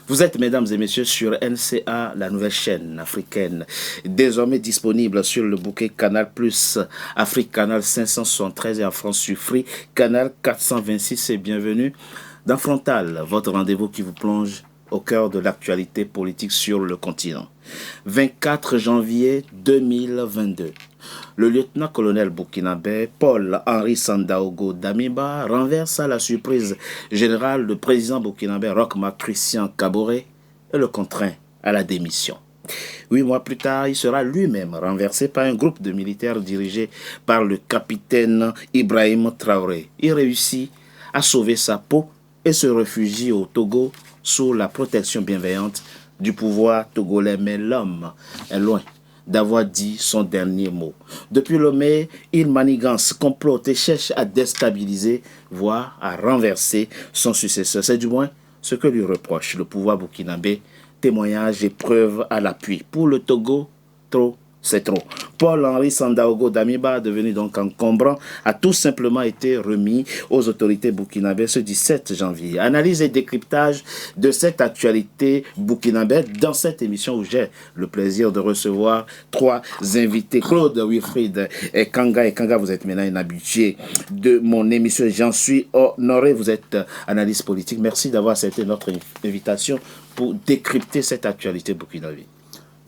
Vous êtes, mesdames et messieurs, sur NCA, la nouvelle chaîne africaine, désormais disponible sur le bouquet Canal+, Afrique Canal 573 et en France sur Free, Canal 426 et bienvenue dans Frontal, votre rendez-vous qui vous plonge au cœur de l'actualité politique sur le continent. 24 janvier 2022. Le lieutenant-colonel burkinabé Paul-Henri Sandaogo Damiba renverse à la surprise générale le président burkinabé Roch-Marc Christian Kaboré et le contraint à la démission. 8 mois plus tard, il sera lui-même renversé par un groupe de militaires dirigé par le capitaine Ibrahim Traoré. Il réussit à sauver sa peau et se réfugie au Togo sous la protection bienveillante du pouvoir togolais. Mais l'homme est loin d'avoir dit son dernier mot. Depuis Lomé, il manigance, complote et cherche à déstabiliser, voire à renverser son successeur. C'est du moins ce que lui reproche le pouvoir burkinabé. Témoignages et preuves à l'appui. Pour le Togo, trop, c'est trop. Paul-Henri Sandaogo Damiba, devenu donc encombrant, a tout simplement été remis aux autorités burkinabées ce 17 janvier. Analyse et décryptage de cette actualité burkinabé dans cette émission où j'ai le plaisir de recevoir 3 invités. Claude Wilfried et Kanga. Et Kanga, vous êtes maintenant un habitué de mon émission. J'en suis honoré. Vous êtes analyste politique. Merci d'avoir accepté notre invitation pour décrypter cette actualité burkinabé.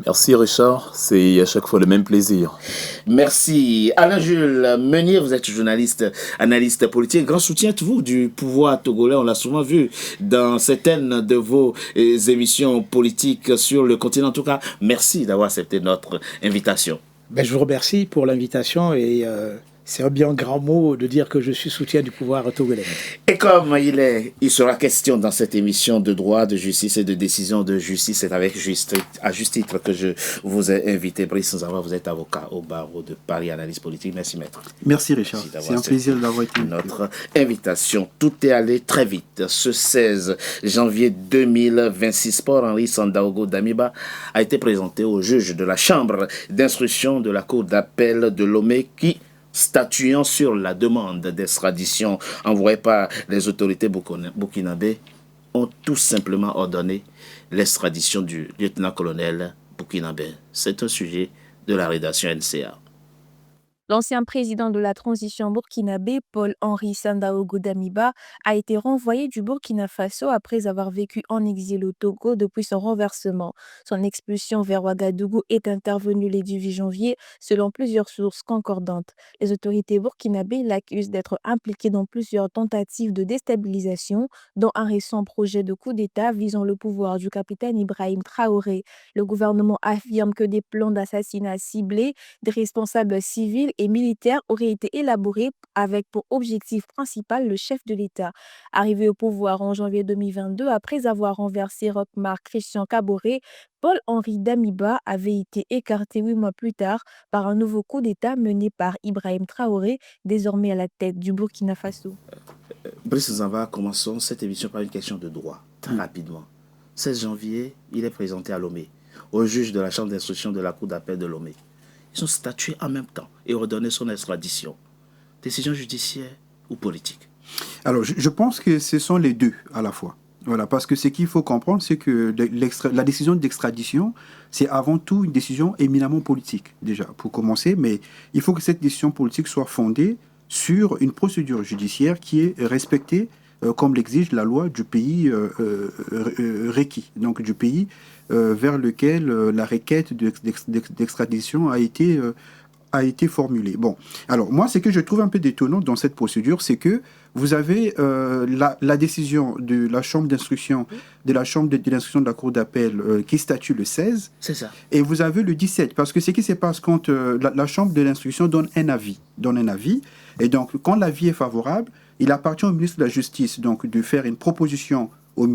Merci Richard, c'est à chaque fois le même plaisir. Merci. Alain-Jules Meunier, vous êtes journaliste, analyste politique. Grand soutien vous du pouvoir togolais, on l'a souvent vu dans certaines de vos émissions politiques sur le continent. En tout cas, merci d'avoir accepté notre invitation. Je vous remercie pour l'invitation et c'est un bien grand mot de dire que je suis soutien du pouvoir togolais. Et comme il sera question dans cette émission de droit, de justice et de décision de justice, c'est avec à juste titre que je vous ai invité. Brice Nzava, vous êtes avocat au barreau de Paris, analyse politique. Merci maître. Merci Richard, c'est un plaisir d'avoir été notre invitation. Tout est allé très vite. Ce 16 janvier 2026, Paul-Henri Sandaogo Damiba a été présenté au juge de la chambre d'instruction de la cour d'appel de Lomé qui, statuant sur la demande d'extradition envoyée par les autorités burkinabées, ont tout simplement ordonné l'extradition du lieutenant-colonel burkinabé. C'est un sujet de la rédaction NCA. L'ancien président de la transition burkinabé, Paul-Henri Sandaogo Damiba, a été renvoyé du Burkina Faso après avoir vécu en exil au Togo depuis son renversement. Son expulsion vers Ouagadougou est intervenue le 18 janvier, selon plusieurs sources concordantes. Les autorités burkinabées l'accusent d'être impliqué dans plusieurs tentatives de déstabilisation, dont un récent projet de coup d'État visant le pouvoir du capitaine Ibrahim Traoré. Le gouvernement affirme que des plans d'assassinat ciblés des responsables civils et militaires auraient été élaborés avec pour objectif principal le chef de l'État. Arrivé au pouvoir en janvier 2022, après avoir renversé Roch-Marc Christian Kaboré, Paul-Henri Damiba avait été écarté 8 mois plus tard par un nouveau coup d'État mené par Ibrahim Traoré, désormais à la tête du Burkina Faso. Brice Nzava, commençons cette émission par une question de droit, très rapidement. 16 janvier, il est présenté à Lomé, au juge de la chambre d'instruction de la cour d'appel de Lomé. Ils ont statué en même temps et ordonné son extradition. Décision judiciaire ou politique? Alors, je pense que ce sont les deux à la fois. Voilà, parce que ce qu'il faut comprendre, c'est que la décision d'extradition, c'est avant tout une décision éminemment politique, déjà, pour commencer. Mais il faut que cette décision politique soit fondée sur une procédure judiciaire qui est respectée comme l'exige la loi du pays requis, donc du pays vers lequel la requête d'extradition a été formulée. Bon, alors moi, ce que je trouve un peu détonnant dans cette procédure, c'est que vous avez la décision de la chambre d'instruction, de l'instruction de la cour d'appel qui statue le 16. C'est ça. Et vous avez le 17, parce que ce qui se passe quand la chambre de l'instruction donne un avis, et donc quand l'avis est favorable, il appartient au ministre de la Justice donc de faire une proposition au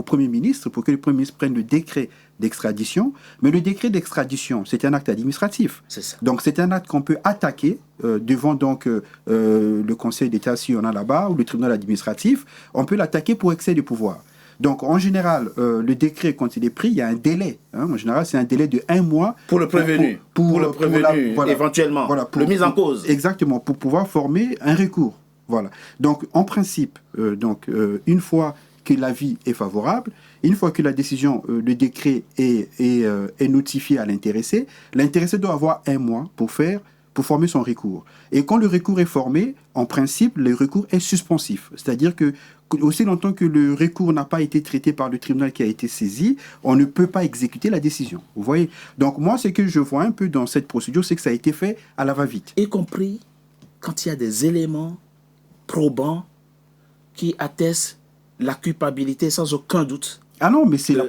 Premier ministre pour que le Premier ministre prenne le décret d'extradition. Mais le décret d'extradition, c'est un acte administratif. C'est ça. Donc c'est un acte qu'on peut attaquer devant donc le Conseil d'État si on a là-bas ou le tribunal administratif. On peut l'attaquer pour excès de pouvoir. Donc, en général, le décret, quand il est pris, il y a un délai. En général, c'est un délai de 1 mois. Pour le prévenu. Pour le prévenu, éventuellement. Voilà, pour le mise en cause. Exactement, pour pouvoir former un recours. Voilà. Donc, en principe, une fois que l'avis est favorable, une fois que la décision, le décret est notifié à l'intéressé, l'intéressé doit avoir 1 mois pour former son recours. Et quand le recours est formé, en principe, le recours est suspensif. C'est-à-dire que aussi longtemps que le recours n'a pas été traité par le tribunal qui a été saisi, on ne peut pas exécuter la décision. Vous voyez? Donc moi, ce que je vois un peu dans cette procédure, c'est que ça a été fait à la va-vite. Y compris quand il y a des éléments probants qui attestent la culpabilité sans aucun doute. Ah non, mais c'est la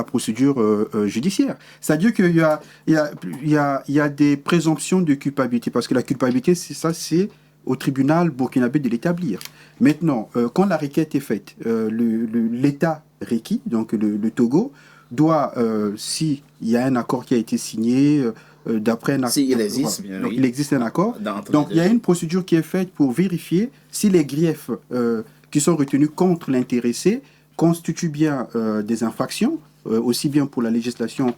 procédure judiciaire. C'est-à-dire qu'il y a des présomptions de culpabilité, parce que la culpabilité, c'est au tribunal burkinabé de l'établir. Maintenant, quand la requête est faite, l'État requis, donc le Togo, doit, s'il y a un accord qui a été signé, d'après un accord... S'il existe, bien donc, oui. il existe un accord. Donc, il y a une procédure qui est faite pour vérifier si les griefs qui sont retenus contre l'intéressé constituent bien des infractions, aussi bien pour la législation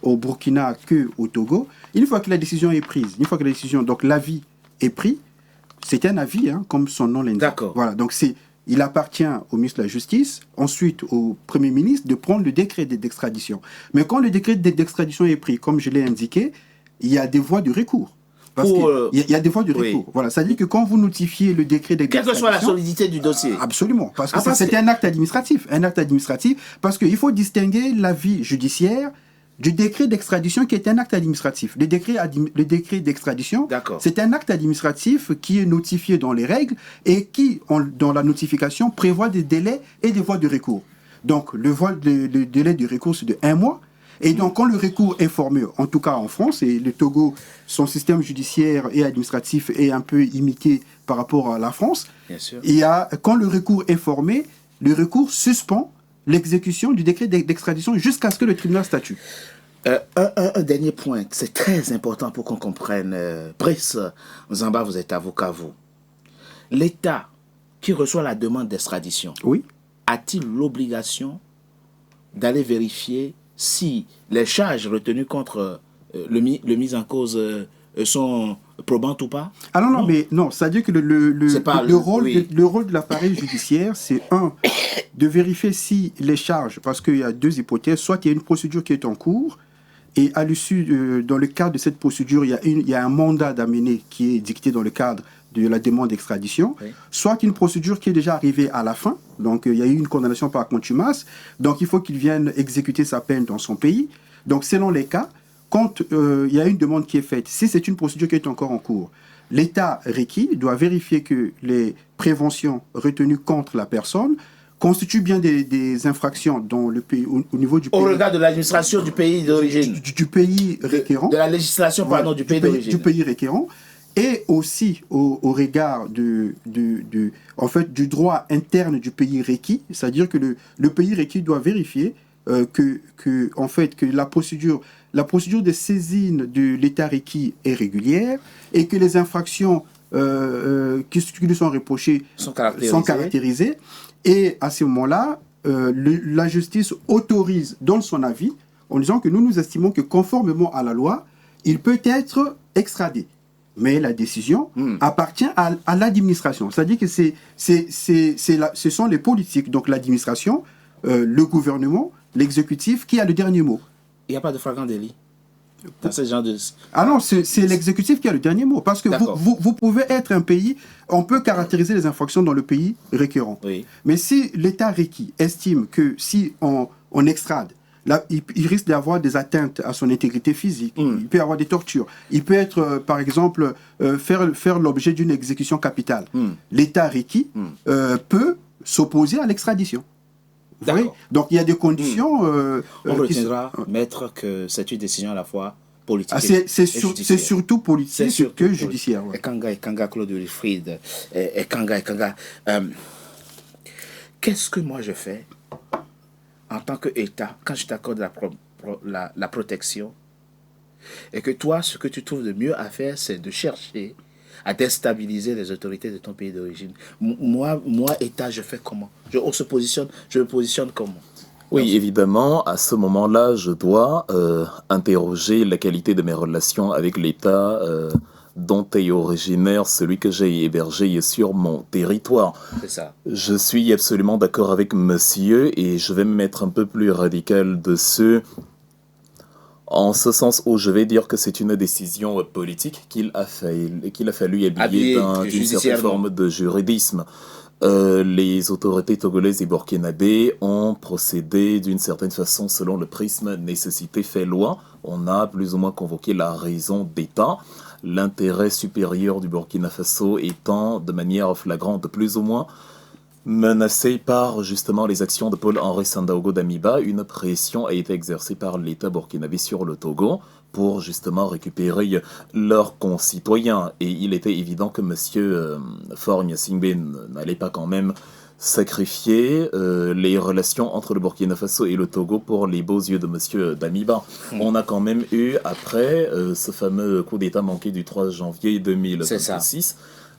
au Burkina qu'au Togo. Une fois que la décision est prise, donc l'avis est pris, c'est un avis, hein, comme son nom l'indique. D'accord. Voilà, donc il appartient au ministre de la Justice, ensuite au Premier ministre, de prendre le décret d'extradition. Mais quand le décret d'extradition est pris, comme je l'ai indiqué, il y a des voies de recours. Parce qu'il y a des voies de recours. Oui. Voilà, ça dit que quand vous notifiez le décret d'extradition... Quelle que soit la solidité du dossier. Absolument, parce que c'est un acte administratif. Un acte administratif, parce qu'il faut distinguer l'avis judiciaire du décret d'extradition qui est un acte administratif. Le décret d'extradition, c'est un acte administratif qui est notifié dans les règles et qui, dans la notification, prévoit des délais et des voies de recours. Donc, le délai de recours, c'est de 1 mois. Et donc, quand le recours est formé, en tout cas en France, et le Togo, son système judiciaire et administratif est un peu imité par rapport à la France, bien sûr. Quand le recours est formé, le recours suspend l'exécution du décret d'extradition jusqu'à ce que le tribunal statue. Un dernier point, c'est très important pour qu'on comprenne. Brice Nzamba, vous êtes avocat, vous. L'État qui reçoit la demande d'extradition, oui, a-t-il l'obligation d'aller vérifier si les charges retenues contre le mis en cause sont probantes ou pas? Ah non, mais non, c'est-à-dire que le rôle de l'appareil judiciaire, c'est de vérifier si les charges, parce qu'il y a 2 hypothèses, soit il y a une procédure qui est en cours, et à l'issue, dans le cadre de cette procédure, il y a un mandat d'amener qui est dicté dans le cadre de la demande d'extradition, oui, soit une procédure qui est déjà arrivée à la fin, donc il y a eu une condamnation par contumace, donc il faut qu'il vienne exécuter sa peine dans son pays. Donc selon les cas, quand il y a une demande qui est faite, si c'est une procédure qui est encore en cours, l'État requis doit vérifier que les préventions retenues contre la personne constituent bien des infractions dans le pays, au niveau du pays. Au regard de l'administration du pays d'origine. Du pays requérant. De la législation, pardon, du pays d'origine. Du pays requérant. Et aussi au regard du droit interne du pays requis, c'est-à-dire que le pays requis doit vérifier que la procédure de saisine de l'État requis est régulière et que les infractions qui lui sont reprochées sont caractérisées. Et à ce moment-là, la justice autorise, dans son avis, en disant que nous estimons que conformément à la loi, il peut être extradé. Mais la décision appartient à l'administration. C'est-à-dire que ce sont les politiques, donc l'administration, le gouvernement, l'exécutif, qui a le dernier mot. Il n'y a pas de flagrant délit dans ce genre de... Ah non, c'est l'exécutif qui a le dernier mot. Parce que vous pouvez être un pays, on peut caractériser les infractions dans le pays requérant. Oui. Mais si l'État requis estime que si on extrade, là, il risque d'avoir des atteintes à son intégrité physique, il peut y avoir des tortures, il peut être, par exemple, faire l'objet d'une exécution capitale. L'État requis peut s'opposer à l'extradition. Donc il y a des conditions... on retiendra, maître, que c'est une décision à la fois politique c'est surtout politique que judiciaire. Ouais. Ekanga, Claude Wilfried, Ekanga. Qu'est-ce que moi je fais en tant qu'État, quand je t'accorde la protection, et que toi, ce que tu trouves de mieux à faire, c'est de chercher à déstabiliser les autorités de ton pays d'origine. Moi, État, je fais comment? Je me positionne comment? Oui, évidemment, à ce moment-là, je dois interroger la qualité de mes relations avec l'État dont est originaire celui que j'ai hébergé sur mon territoire. C'est ça. Je suis absolument d'accord avec monsieur et je vais me mettre un peu plus radical dessus, en ce sens où je vais dire que c'est une décision politique qu'il a fallu habiller d'une certaine forme de juridisme. Les autorités togolaises et burkinabées ont procédé d'une certaine façon selon le prisme nécessité fait loi. On a plus ou moins convoqué la raison d'État, l'intérêt supérieur du Burkina Faso étant de manière flagrante plus ou moins menacé par justement les actions de Paul-Henri Sandaogo Damiba. Une pression a été exercée par l'État burkinabé sur le Togo pour justement récupérer leurs concitoyens. Et il était évident que M. Faure Gnassingbé n'allait pas quand même sacrifier les relations entre le Burkina Faso et le Togo pour les beaux yeux de M. Damiba. On a quand même eu, après ce fameux coup d'État manqué du 3 janvier 2026,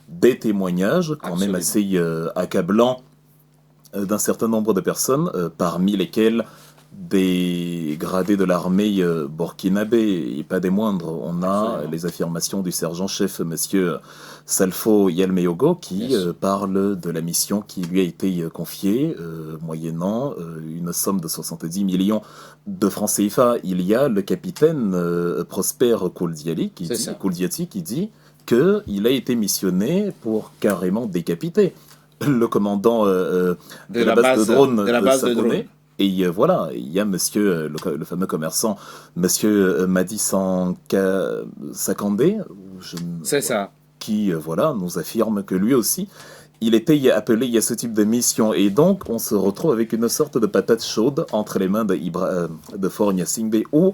des témoignages quand même assez accablants d'un certain nombre de personnes, parmi lesquelles des gradés de l'armée burkinabé, et pas des moindres. On a les affirmations du sergent-chef, monsieur Salfo Yalmeogo, qui parle de la mission qui lui a été confiée, moyennant une somme de 70 millions de francs CFA. Il y a le capitaine Prosper Kouldiati qui dit qu'il a été missionné pour carrément décapiter le commandant de la base de drone de Saponé. Et voilà, il y a monsieur, le fameux commerçant, monsieur Madi Sakandé, qui voilà, nous affirme que lui aussi, il était appelé à ce type de mission. Et donc, on se retrouve avec une sorte de patate chaude entre les mains de Faure Gnassingbé, où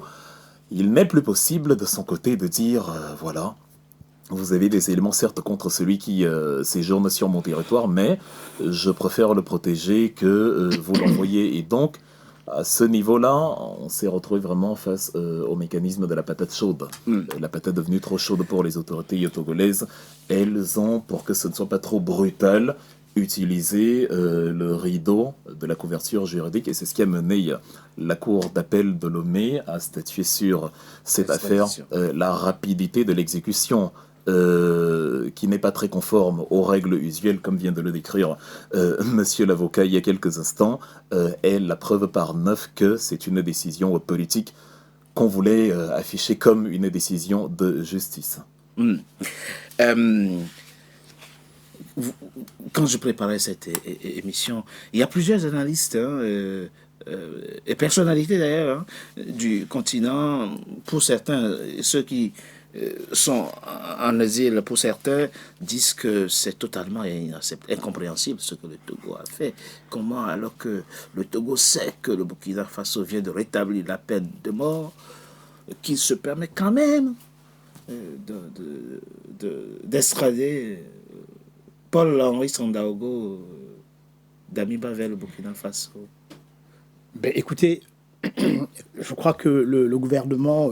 il n'est plus possible de son côté de dire, voilà, vous avez des éléments certes contre celui qui séjourne sur mon territoire, mais je préfère le protéger que vous l'envoyer. Et donc, à ce niveau-là, on s'est retrouvé vraiment face au mécanisme de la patate chaude. La patate devenue trop chaude pour les autorités togolaises. Elles ont, pour que ce ne soit pas trop brutal, utilisé le rideau de la couverture juridique. Et c'est ce qui a mené la Cour d'appel de Lomé à statuer sur cette affaire. La rapidité de l'exécution, qui n'est pas très conforme aux règles usuelles, comme vient de le décrire monsieur l'avocat il y a quelques instants, est la preuve par 9 que c'est une décision politique qu'on voulait afficher comme une décision de justice. Quand je préparais cette émission, il y a plusieurs analystes et personnalités d'ailleurs du continent, pour certains, ceux qui sont en asile, pour certains, disent que c'est totalement incompréhensible ce que le Togo a fait. Comment, alors que le Togo sait que le Burkina Faso vient de rétablir la peine de mort, qu'il se permet quand même d'extrader Paul-Henri Sandaogo Damiba vers le Burkina Faso? Ben, écoutez, je crois que le gouvernement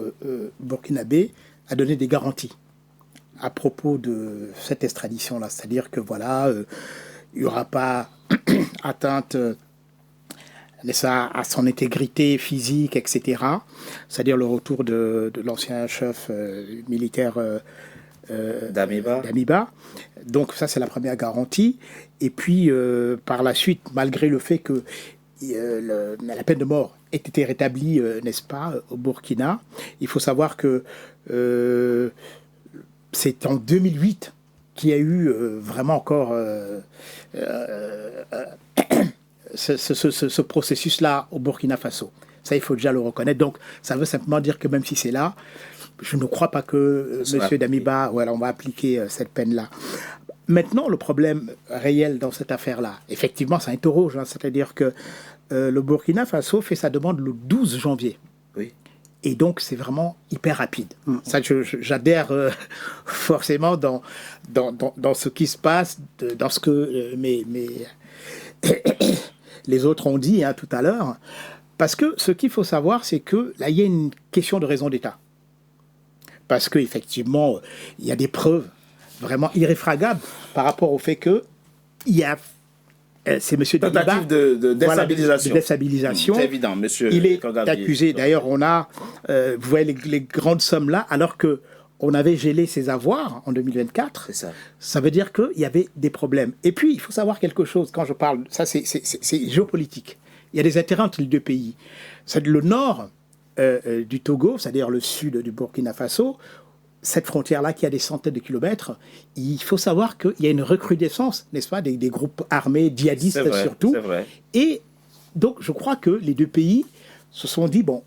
burkinabé a donné des garanties à propos de cette extradition-là. C'est-à-dire que voilà, il n'y aura pas atteinte à son intégrité physique, etc. C'est-à-dire le retour de l'ancien chef militaire Damiba. Donc ça, c'est la première garantie. Et puis, par la suite, malgré le fait que la peine de mort ait été rétablie, n'est-ce pas, au Burkina, il faut savoir que c'est en 2008 qu'il y a eu vraiment encore ce processus-là au Burkina Faso. Ça, il faut déjà le reconnaître. Donc, ça veut simplement dire que même si c'est là, je ne crois pas que M. Damiba, voilà, on va appliquer cette peine-là. Maintenant, le problème réel dans cette affaire-là, effectivement, ça interroge. C'est-à-dire que le Burkina Faso fait sa demande le 12 janvier. Oui. Et donc, c'est vraiment hyper rapide. Ça, j'adhère forcément dans ce qui se passe, dans ce que les autres ont dit tout à l'heure. Parce que ce qu'il faut savoir, c'est que là, il y a une question de raison d'État. Parce qu'effectivement, il y a des preuves vraiment irréfragables par rapport au fait que il y a c'est M. Damiba, tentative de déstabilisation. Voilà, de déstabilisation. C'est évident, monsieur. Il est accusé. D'ailleurs, on a, vous voyez les grandes sommes là, alors que on avait gelé ses avoirs en 2024. C'est ça. Ça veut dire qu'il y avait des problèmes. Et puis, il faut savoir quelque chose. Quand je parle, ça c'est géopolitique. Il y a des intérêts entre les deux pays. C'est le nord du Togo, c'est-à-dire le sud du Burkina Faso, cette frontière-là qui a des centaines de kilomètres, il faut savoir qu'il y a une recrudescence, n'est-ce pas, des groupes armés djihadistes C'est vrai, surtout. c'est vrai. Et donc, je crois que les deux pays se sont dit, bon,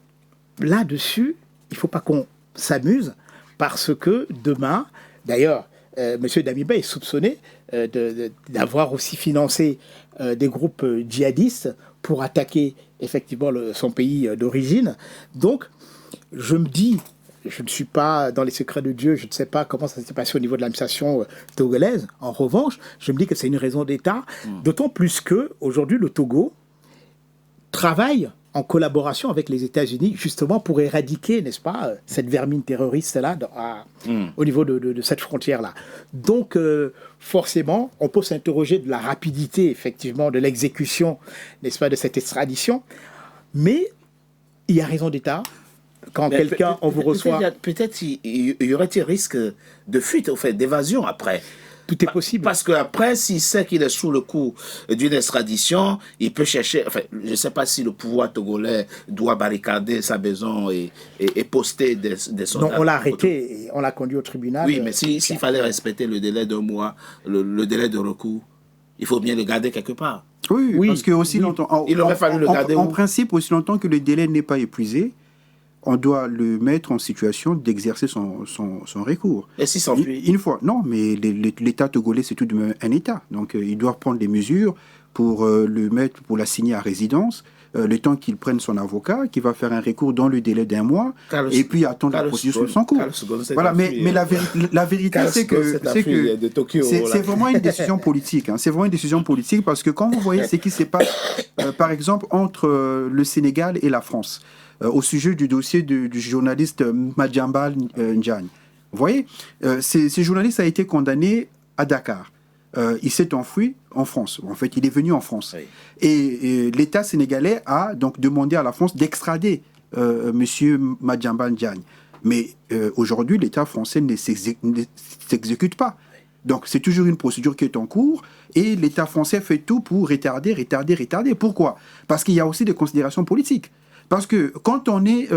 là-dessus, il ne faut pas qu'on s'amuse, parce que demain, d'ailleurs, M. Damiba est soupçonné d'avoir aussi financé des groupes djihadistes pour attaquer effectivement son pays d'origine. Donc, je me dis, je ne suis pas dans les secrets de Dieu, je ne sais pas comment ça s'est passé au niveau de l'administration togolaise. En revanche, je me dis que c'est une raison d'État, d'autant plus que aujourd'hui le Togo travaille en collaboration avec les États-Unis, justement pour éradiquer, n'est-ce pas, cette vermine terroriste-là au niveau de cette frontière-là. Donc, forcément, on peut s'interroger de la rapidité, effectivement, de l'exécution, n'est-ce pas, de cette extradition, mais il y a raison d'État. Quand quelqu'un, on vous reçoit... Peut-être il y aurait des risques de fuite, au fait, d'évasion après. Tout est possible. Parce qu'après, s'il sait qu'il est sous le coup d'une extradition, il peut chercher... Enfin, je ne sais pas si le pouvoir togolais doit barricader sa maison et poster des soldats. Non, on l'a arrêté et on l'a conduit au tribunal. Oui, mais s'il fallait respecter le délai d'un mois, le délai de recours, il faut bien le garder quelque part. Oui, parce que aussi longtemps... Il aurait fallu le garder en principe, aussi longtemps que le délai n'est pas épuisé, on doit le mettre en situation d'exercer son recours. Et s'il s'enfuit? Une fois, non, mais l'État togolais, c'est tout de même un État. Donc, il doit prendre des mesures pour le mettre, pour l'assigner à résidence, le temps qu'il prenne son avocat, qui va faire un recours dans le délai d'un mois, et puis attendre la procédure sur son cours. Voilà, mais la vérité, c'est que c'est vraiment une décision politique. C'est vraiment une décision politique, parce que quand vous voyez ce qui se passe, par exemple, entre le Sénégal et la France, au sujet du dossier du journaliste Madiambal Ndiaye. Vous voyez, ce journaliste a été condamné à Dakar. Il s'est enfui en France. En fait, il est venu en France. Oui. Et l'État sénégalais a donc demandé à la France d'extrader M. Madiambal Ndiaye. Mais aujourd'hui, l'État français ne s'exécute pas. Donc, c'est toujours une procédure qui est en cours et l'État français fait tout pour retarder. Pourquoi? Parce qu'il y a aussi des considérations politiques. Parce que quand on est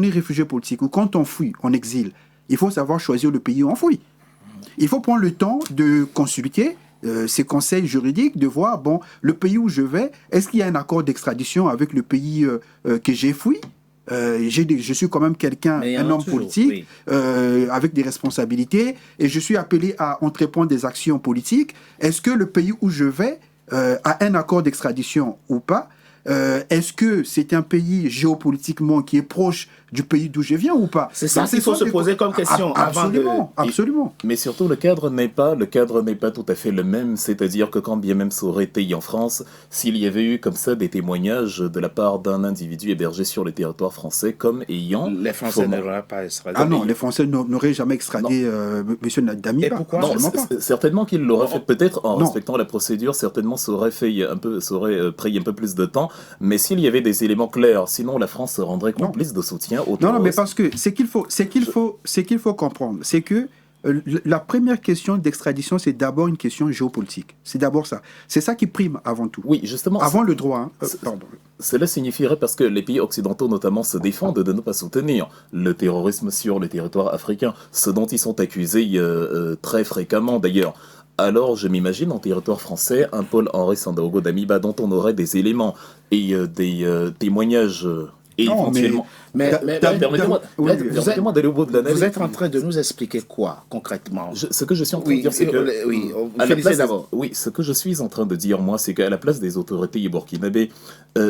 réfugié politique ou quand on fuit en exil, il faut savoir choisir le pays où on fuit. Il faut prendre le temps de consulter ces conseils juridiques, de voir, bon, le pays où je vais, est-ce qu'il y a un accord d'extradition avec le pays que j'ai fui? Je suis quand même un homme politique, avec des responsabilités, et je suis appelé à entreprendre des actions politiques. Est-ce que le pays où je vais a un accord d'extradition ou pas? Est-ce que c'est un pays géopolitiquement qui est proche du pays d'où je viens ou pas? C'est ça qu'il faut se poser comme question. Absolument. Mais surtout, le cadre n'est pas tout à fait le même. C'est-à-dire que quand bien même ça aurait été en France, s'il y avait eu comme ça des témoignages de la part d'un individu hébergé sur le territoire français comme ayant... Les Français n'auraient pas extradé. Ah non, les Français n'auraient jamais extradé M. Damiba. Et pourquoi? Non, certainement qu'il l'aurait fait peut-être en respectant la procédure. Certainement, ça aurait pris un peu plus de temps. Mais s'il y avait des éléments clairs, sinon la France rendrait complice de soutien au terrorisme. Non, mais parce que ce qu'il faut comprendre, c'est que la première question d'extradition, c'est d'abord une question géopolitique. C'est d'abord ça. C'est ça qui prime avant tout. Oui, justement. Avant le droit. Pardon. Cela signifierait, parce que les pays occidentaux notamment se défendent de ne pas soutenir le terrorisme sur le territoire africain, ce dont ils sont accusés très fréquemment d'ailleurs. Alors, je m'imagine en territoire français, un Paul-Henri Sandaogo Damiba dont on aurait des éléments et des témoignages et non, éventuellement... Mais permettez-moi d'aller au bout de l'analyse. Vous êtes en train de nous expliquer quoi, concrètement? Ce que je suis en train de dire, c'est que... Oui, ce que je suis en train de dire, moi, c'est qu'à la place des autorités burkinabées,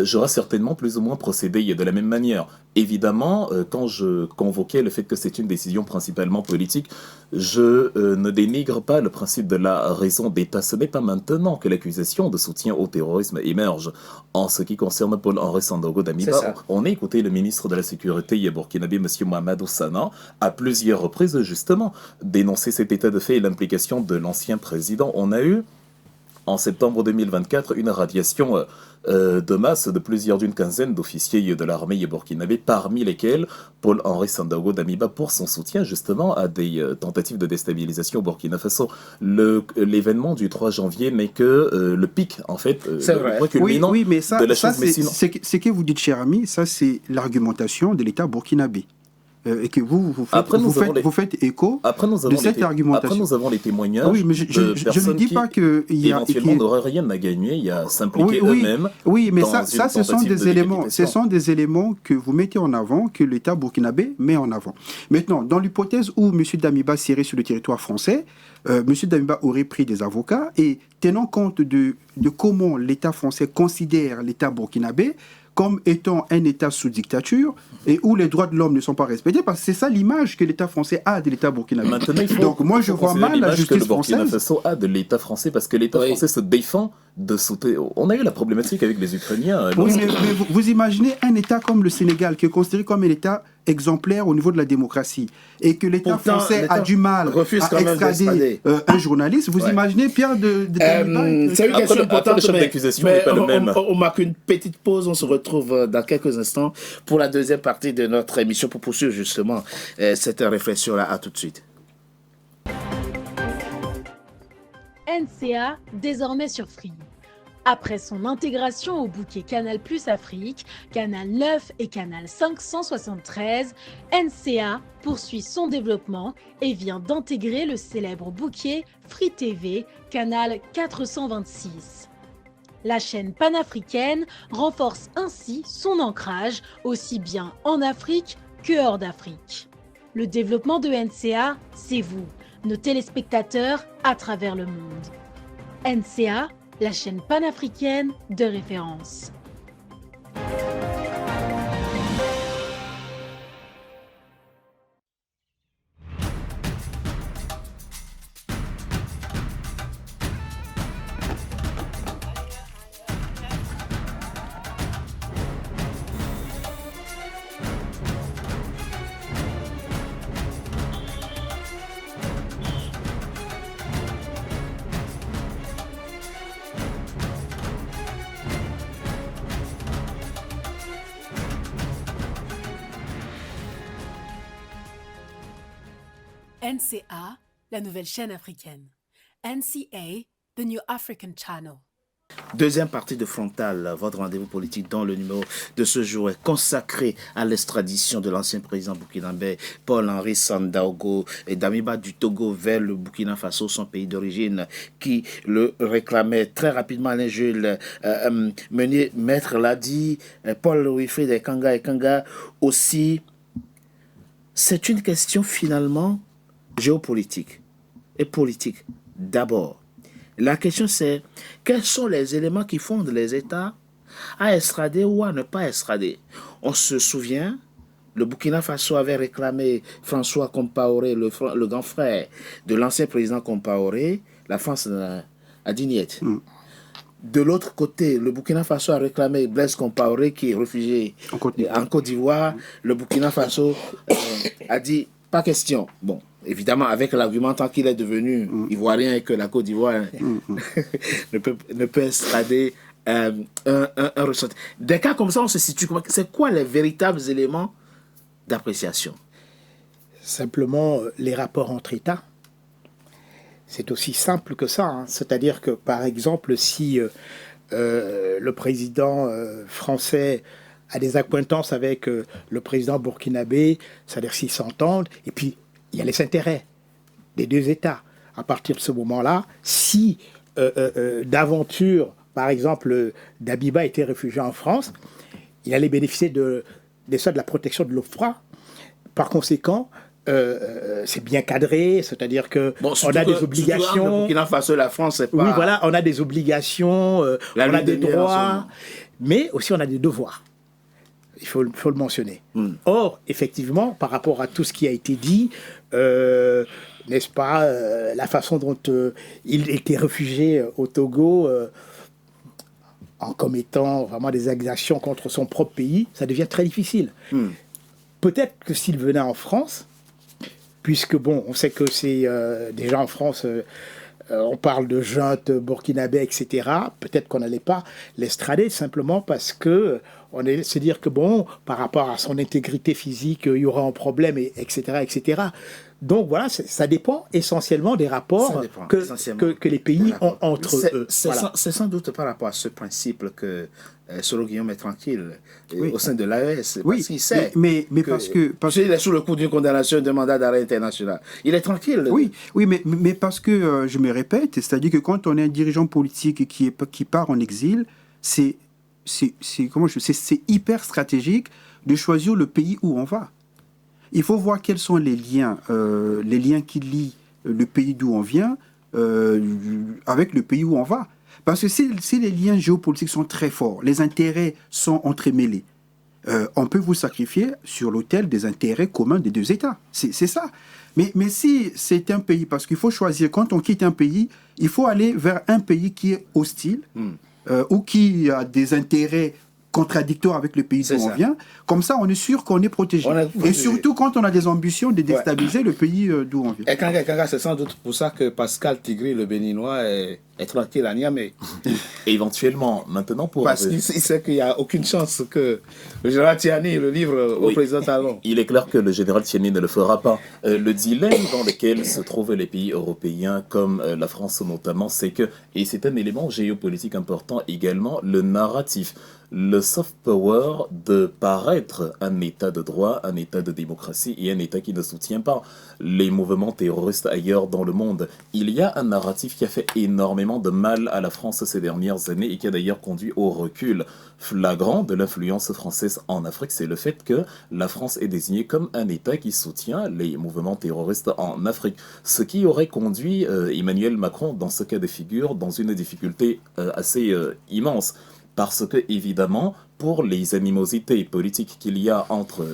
j'aurais certainement plus ou moins procédé de la même manière. Évidemment, quand je convoquais le fait que c'est une décision principalement politique, je ne dénigre pas le principe de la raison d'État. Ce n'est pas maintenant que l'accusation de soutien au terrorisme émerge. En ce qui concerne Paul-Henri Sandaogo Damiba, on a écouté le ministre de la Sécurité burkinabé, M. Mohamedou Sana, à plusieurs reprises, justement, dénoncer cet état de fait et l'implication de l'ancien président. On a eu, en septembre 2024, une radiation de masse d'une quinzaine d'officiers de l'armée burkinabé, parmi lesquels Paul-Henri Sandaogo Damiba pour son soutien justement à des tentatives de déstabilisation au Burkina Faso. L'événement du 3 janvier n'est que le pic, en fait, le point culminant mais ça, de la ça chose. Mais sinon... c'est que vous dites, cher ami, ça c'est l'argumentation de l'État burkinabé. Et que vous faites écho de cette argumentation. Après, nous avons les témoignages mais je ne dis pas qu'il y a... éventuellement n'auraient rien à gagner, il y a s'impliquer eux-mêmes. Oui, mais ça ce sont des éléments que vous mettez en avant, que l'État burkinabé met en avant. Maintenant, dans l'hypothèse où M. Damiba serait sur le territoire français, M. Damiba aurait pris des avocats et tenant compte de comment l'État français considère l'État burkinabé, comme étant un État sous dictature et où les droits de l'homme ne sont pas respectés, parce que c'est ça l'image que l'État français a de l'État burkinabé. Donc moi je vois mal la justice française. Que le Burkina Faso a de l'État français, parce que l'État français se défend de sauter. On a eu la problématique avec les Ukrainiens. Oui, mais vous imaginez un État comme le Sénégal, qui est considéré comme un État exemplaire au niveau de la démocratie, et que l'État français a du mal à extrader un journaliste. Vous imaginez Pierre de c'est une question importante, le chef d'accusation n'est pas le même. On marque une petite pause, on se retrouve dans quelques instants pour la deuxième partie de notre émission pour poursuivre justement cette réflexion-là. À tout de suite. NCA, désormais sur Free. Après son intégration au bouquet Canal+ Afrique, Canal 9 et Canal 573, NCA poursuit son développement et vient d'intégrer le célèbre bouquet Free TV, Canal 426. La chaîne panafricaine renforce ainsi son ancrage aussi bien en Afrique que hors d'Afrique. Le développement de NCA, c'est vous, nos téléspectateurs à travers le monde. NCA, la chaîne panafricaine de référence. NCA, la nouvelle chaîne africaine. NCA, the New African Channel. Deuxième partie de Frontal, votre rendez-vous politique dans le numéro de ce jour est consacré à l'extradition de l'ancien président burkinabé Paul-Henri Sandaogo Damiba du Togo vers le Burkina Faso, son pays d'origine, qui le réclamait très rapidement. Alain Jules Meunier, maître l'a dit, Paul Wilfried Ekanga aussi. C'est une question finalement géopolitique et politique d'abord. La question c'est, quels sont les éléments qui fondent les États à extrader ou à ne pas extrader? On se souvient, le Burkina Faso avait réclamé François Compaoré, le grand frère de l'ancien président Compaoré. La France a dit niet. De l'autre côté, le Burkina Faso a réclamé Blaise Compaoré, qui est réfugié en Côte d'Ivoire. Le Burkina Faso a dit pas question. Bon, évidemment, avec l'argument tant qu'il est devenu ivoirien et que la Côte d'Ivoire ne peut extrader un ressortissant. Des cas comme ça, on se situe. C'est quoi les véritables éléments d'appréciation? Simplement, les rapports entre États. C'est aussi simple que ça. C'est-à-dire que, par exemple, si le président français a des accointances avec le président burkinabé, c'est-à-dire s'ils s'entendent, et puis il y a les intérêts des deux États. À partir de ce moment-là, si d'aventure, par exemple, Damiba était réfugié en France, il allait bénéficier de la protection de l'OFPRA. Par conséquent, c'est bien cadré, c'est-à-dire que on a des obligations. Le Burkina Faso, la France, c'est pas... Oui, voilà, on a des obligations, on a des droits, mais aussi on a des devoirs. Il faut le mentionner. Or, effectivement, par rapport à tout ce qui a été dit, n'est-ce pas, la façon dont il était réfugié au Togo, en commettant vraiment des exactions contre son propre pays, ça devient très difficile. Peut-être que s'il venait en France, puisque bon, on sait que c'est déjà en France, on parle de junte burkinabé, etc. Peut-être qu'on n'allait pas l'extrader simplement parce que on est se dire que bon, par rapport à son intégrité physique, il y aura un problème, etc., etc. Donc voilà, ça dépend essentiellement des rapports que les pays ont entre eux. C'est sans doute par rapport à ce principe que Solo Guillaume est tranquille au sein de l'AES. Oui, parce qu'il sait mais parce que il est sous le coup d'une condamnation de mandat d'arrêt international. Il est tranquille. Oui, mais parce que, je me répète, c'est-à-dire que quand on est un dirigeant politique qui part en exil, c'est hyper stratégique de choisir le pays où on va. Il faut voir quels sont les liens qui lient le pays d'où on vient avec le pays où on va. Parce que si les liens géopolitiques sont très forts, les intérêts sont entremêlés, on peut vous sacrifier sur l'autel des intérêts communs des deux États. C'est ça. Mais si c'est un pays, parce qu'il faut choisir, quand on quitte un pays, il faut aller vers un pays qui est hostile ou qui a des intérêts contradictoire avec le pays d'où on vient. Comme ça, on est sûr qu'on est protégé. Et surtout quand on a des ambitions de déstabiliser le pays d'où on vient. Et Kanga, c'est sans doute pour ça que Pascal Tigri, le Béninois, est tranquille à Niamey. Éventuellement, maintenant pour... Parce qu'il sait qu'il n'y a aucune chance que le général Tiani le livre au président Talon. Il est clair que le général Tiani ne le fera pas. Le dilemme dans lequel se trouvent les pays européens, comme la France notamment, c'est que, et c'est un élément géopolitique important également, le narratif. Le soft power de paraître un État de droit, un État de démocratie et un État qui ne soutient pas les mouvements terroristes ailleurs dans le monde. Il y a un narratif qui a fait énormément de mal à la France ces dernières années et qui a d'ailleurs conduit au recul flagrant de l'influence française en Afrique. C'est le fait que la France est désignée comme un État qui soutient les mouvements terroristes en Afrique. Ce qui aurait conduit Emmanuel Macron, dans ce cas de figure, dans une difficulté assez immense. Parce que, évidemment, pour les animosités politiques qu'il y a entre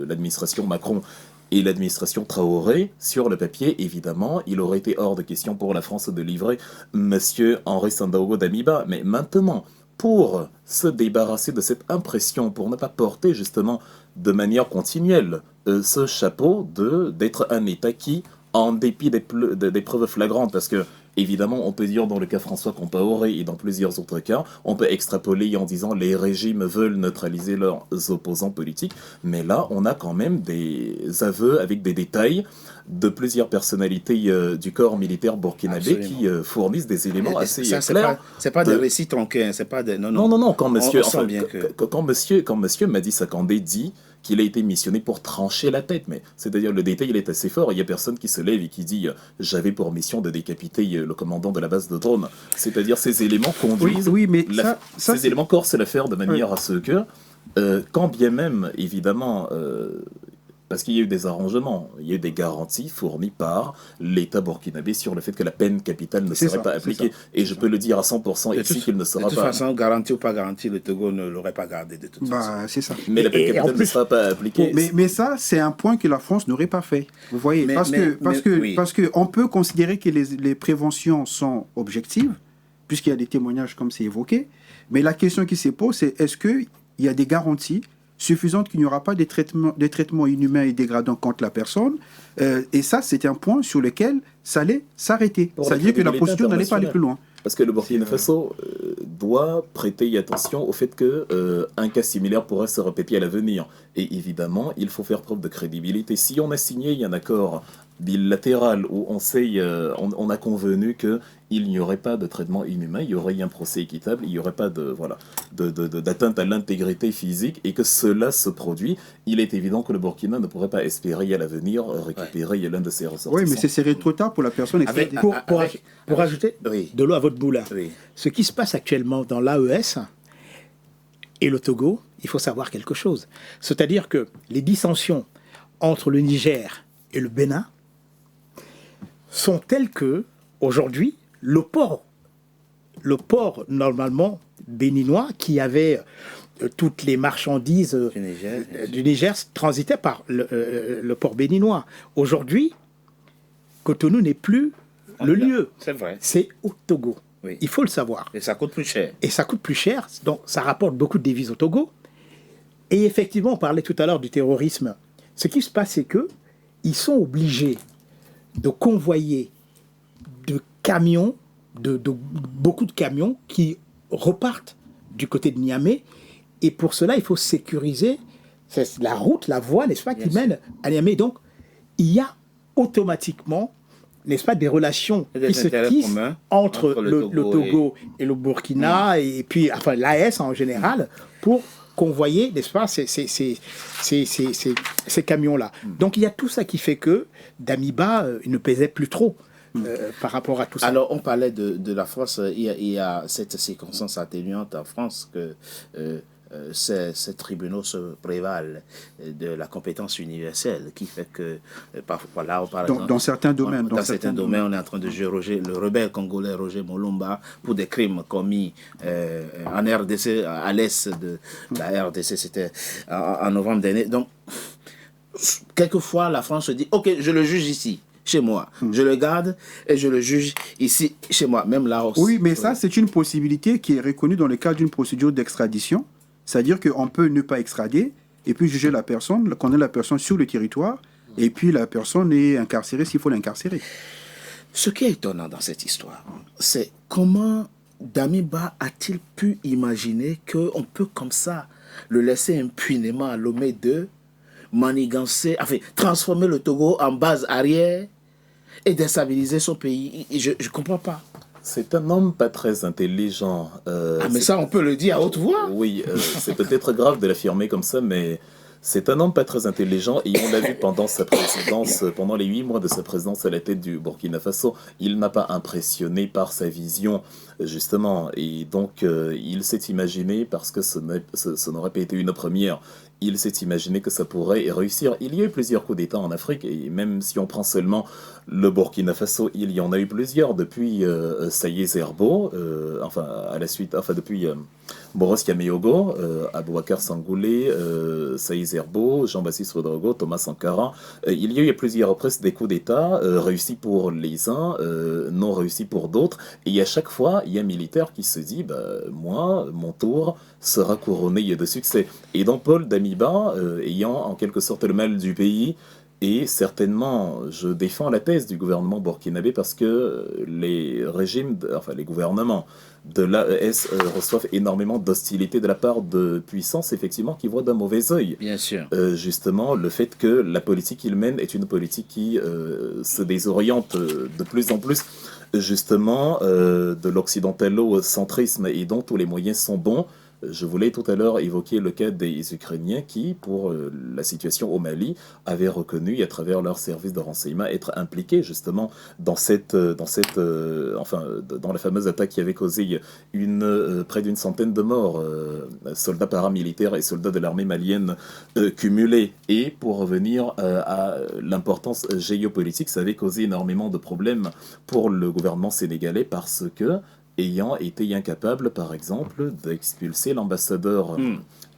l'administration Macron et l'administration Traoré, sur le papier, évidemment, il aurait été hors de question pour la France de livrer M. Henri Sandaogo Damiba. Mais maintenant, pour se débarrasser de cette impression, pour ne pas porter justement de manière continuelle ce chapeau d'être un État qui, en dépit des preuves flagrantes, parce que évidemment, on peut dire dans le cas François Compaoré et dans plusieurs autres cas, on peut extrapoler en disant les régimes veulent neutraliser leurs opposants politiques, mais là, on a quand même des aveux avec des détails de plusieurs personnalités du corps militaire burkinabé qui fournissent des éléments assez clairs. C'est pas des récits tronqués, c'est pas des... Non, quand monsieur Madi Sakandé dit qu'il a été missionné pour trancher la tête, mais c'est-à-dire le détail il est assez fort, il n'y a personne qui se lève et qui dit j'avais pour mission de décapiter le commandant de la base de drone, c'est-à-dire ces éléments conduisent, ces éléments corsent l'affaire de manière à ce que, quand bien même évidemment, parce qu'il y a eu des arrangements, il y a eu des garanties fournies par l'État burkinabé sur le fait que la peine capitale ne serait pas appliquée. Et je peux le dire à 100% ici qu'il ne sera pas... De toute façon, garantie ou pas garantie, le Togo ne l'aurait pas gardé de toute façon. C'est ça. Mais la peine capitale ne sera pas appliquée. Mais ça, c'est un point que la France n'aurait pas fait. Vous voyez, parce que on peut considérer que les préventions sont objectives, puisqu'il y a des témoignages comme c'est évoqué, mais la question qui se pose, c'est est-ce qu'il y a des garanties suffisante qu'il n'y aura pas des traitements inhumains et dégradants contre la personne. Et ça, c'était un point sur lequel ça allait s'arrêter. C'est-à-dire que la procédure n'allait pas aller plus loin. Parce que le Burkina Faso doit prêter attention au fait qu'un cas similaire pourrait se répéter à l'avenir. Et évidemment, il faut faire preuve de crédibilité. Si on a signé un accord bilatéral où on a convenu qu'il n'y aurait pas de traitement inhumain, il y aurait un procès équitable, il n'y aurait pas d'atteinte à l'intégrité physique et que cela se produit, il est évident que le Burkina ne pourrait pas espérer à l'avenir récupérer l'un de ses ressortissants. Oui, mais c'est serré trop tard pour la personne extradée. Pour ajouter de l'eau à votre boulot, ce qui se passe actuellement dans l'AES et le Togo, il faut savoir quelque chose. C'est-à-dire que les dissensions entre le Niger et le Bénin sont telles que, aujourd'hui, le port normalement béninois qui avait toutes les marchandises du Niger transitaient par le port béninois. Aujourd'hui, Cotonou n'est plus le lieu. C'est vrai. C'est au Togo. Oui. Il faut le savoir. Et ça coûte plus cher. Donc ça rapporte beaucoup de devises au Togo. Et effectivement, on parlait tout à l'heure du terrorisme. Ce qui se passe, c'est qu'ils sont obligés de convoyer de camions, beaucoup de camions qui repartent du côté de Niamey. Et pour cela, il faut sécuriser la route, la voie, n'est-ce pas, qui mène à Niamey. Donc, il y a automatiquement, n'est-ce pas, des relations qui se tissent entre le Togo et le Burkina, et puis, enfin, l'AES en général, pour convoyer, n'est-ce pas, ces camions-là. Donc, il y a tout ça qui fait que Damiba, il ne pesait plus trop. Par rapport à tout ça. Alors, on parlait de la France. Il y a cette circonstance atténuante en France que ces tribunaux se prévalent de la compétence universelle, qui fait que parfois là, dans certains domaines, on est en train de jouer le rebelle congolais Roger Molumba pour des crimes commis en RDC, à l'est de la RDC, c'était en novembre dernier. Donc, quelquefois, la France se dit, ok, je le juge ici. Chez moi. Je le garde et je le juge ici, chez moi, même là aussi. Oui, mais ça, c'est une possibilité qui est reconnue dans le cadre d'une procédure d'extradition. C'est-à-dire qu'on peut ne pas extrader et puis juger la personne, condamner la personne sur le territoire, et puis la personne est incarcérée s'il faut l'incarcérer. Ce qui est étonnant dans cette histoire, c'est comment Damiba a-t-il pu imaginer qu'on peut comme ça le laisser impunément à Lomé 2, manigancer, enfin, transformer le Togo en base arrière et déstabiliser son pays. Je ne comprends pas. C'est un homme pas très intelligent. Mais ça, on peut le dire à haute voix. Oui, c'est peut-être grave de l'affirmer comme ça, mais c'est un homme pas très intelligent et on l'a vu pendant sa présidence, pendant les 8 mois de sa présidence à la tête du Burkina Faso. Il n'a pas impressionné par sa vision, justement, et donc il s'est imaginé, parce que ce n'aurait pas été une première, il s'est imaginé que ça pourrait réussir. Il y a eu plusieurs coups d'État en Afrique, et même si on prend seulement le Burkina Faso, il y en a eu plusieurs depuis Saïd Zerbo, depuis Boros Kameyogo, Aboubacar Sangoulé, Saïd Zerbo, Jean-Baptiste Ouedraogo, Thomas Sankara. Il y a eu plusieurs reprises des coups d'État, réussis pour les uns, non réussis pour d'autres, et à chaque fois, il y a un militaire qui se dit, moi, mon tour sera couronné de succès. Et donc Paul Damiba, ayant en quelque sorte le mal du pays, et certainement, je défends la thèse du gouvernement burkinabé parce que les gouvernements de l'AES reçoivent énormément d'hostilité de la part de puissances, effectivement, qui voient d'un mauvais œil. Bien sûr. Justement, le fait que la politique qu'il mène est une politique qui se désoriente de plus en plus, justement, de l'occidentalo-centrisme, et dont tous les moyens sont bons. Je voulais tout à l'heure évoquer le cas des Ukrainiens qui, pour la situation au Mali, avaient reconnu à travers leur service de renseignement être impliqués justement dans la fameuse attaque qui avait causé près d'une centaine de morts, soldats paramilitaires et soldats de l'armée malienne cumulés. Et pour revenir à l'importance géopolitique, ça avait causé énormément de problèmes pour le gouvernement sénégalais parce que ayant été incapable, par exemple, d'expulser l'ambassadeur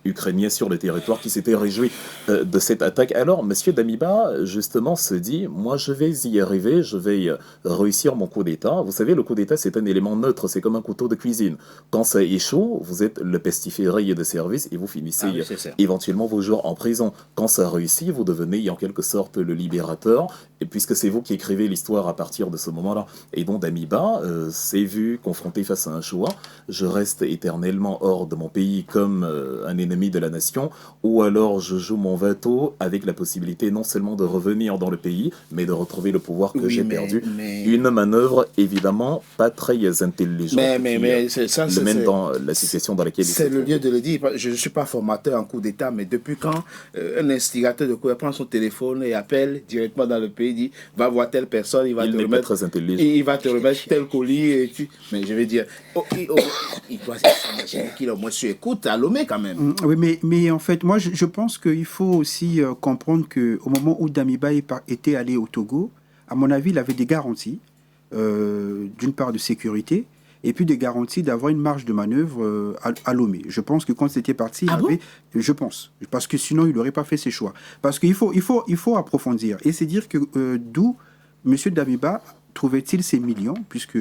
ukrainien sur le territoire qui s'était réjoui de cette attaque. Alors, M. Damiba, justement, se dit, moi, je vais y arriver, je vais réussir mon coup d'État. Vous savez, le coup d'État, c'est un élément neutre, c'est comme un couteau de cuisine. Quand ça échoue, vous êtes le pestiféré de service et vous finissez éventuellement vos jours en prison. Quand ça réussit, vous devenez en quelque sorte le libérateur, et puisque c'est vous qui écrivez l'histoire à partir de ce moment-là. Et donc, Damiba s'est vu confronté face à un choix. Je reste éternellement hors de mon pays comme un ennemi de la nation, ou alors je joue mon veto avec la possibilité non seulement de revenir dans le pays, mais de retrouver le pouvoir que j'ai perdu. Une manœuvre évidemment pas très intelligente le mène dans la situation dans laquelle il c'est le lieu de le dire. Je ne suis pas formateur en coup d'État, mais depuis quand un instigateur de coup d'État prend son téléphone et appelle directement dans le pays, dit va voir telle personne, il va te remettre très intelligent. Il va te remettre tel colis et mais je vais dire il doit s'imaginer qu'il a au moins su écoute à Lomé quand même. Oui, mais en fait, moi, je pense qu'il faut aussi comprendre qu'au moment où Damiba était allé au Togo, à mon avis, il avait des garanties, d'une part de sécurité, et puis des garanties d'avoir une marge de manœuvre à Lomé. Je pense que quand c'était parti, je pense, parce que sinon, il n'aurait pas fait ses choix. Parce qu'il faut approfondir, et c'est dire que d'où M. Damiba trouvait-il ces millions, puisque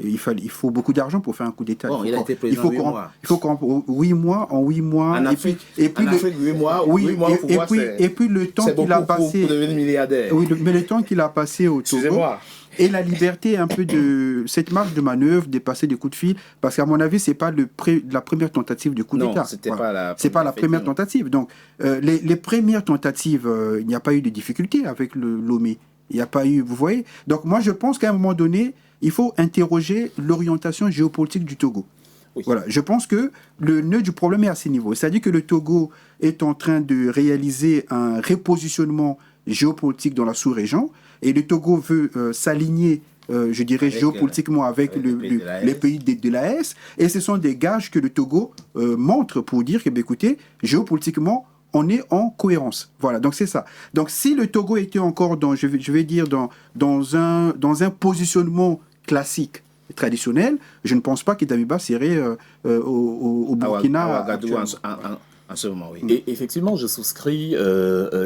Il faut beaucoup d'argent pour faire un coup d'État. Bon, il a été président 8 mois. Il faut qu'on 8 mois, en 8 mois. En Afrique, 8 mois, oui, 8 mois au pouvoir, et puis le temps qu'il a passé... pour devenir milliardaire. Oui, mais le temps qu'il a passé au Togo... Excusez-moi. Et la liberté un peu de cette marge de manœuvre, de passer des coups de fil, parce qu'à mon avis, c'est pas la première tentative de coup d'État. C'est pas la première tentative. Donc, les premières tentatives, il n'y a pas eu de difficulté avec le Lomé. Il n'y a pas eu, vous voyez. Donc, moi, je pense qu'à un moment donné, il faut interroger l'orientation géopolitique du Togo. Oui. Voilà, je pense que le nœud du problème est à ce niveau. C'est-à-dire que le Togo est en train de réaliser un repositionnement géopolitique dans la sous-région, et le Togo veut s'aligner, je dirais, géopolitiquement avec les pays de l'AES, et ce sont des gages que le Togo montre pour dire que, écoutez, géopolitiquement, on est en cohérence. Voilà, donc c'est ça. Donc si le Togo était encore dans, je vais dire, dans un positionnement classique, traditionnel, je ne pense pas que Damiba serait au Burkina en ce moment, oui. Et effectivement, je souscris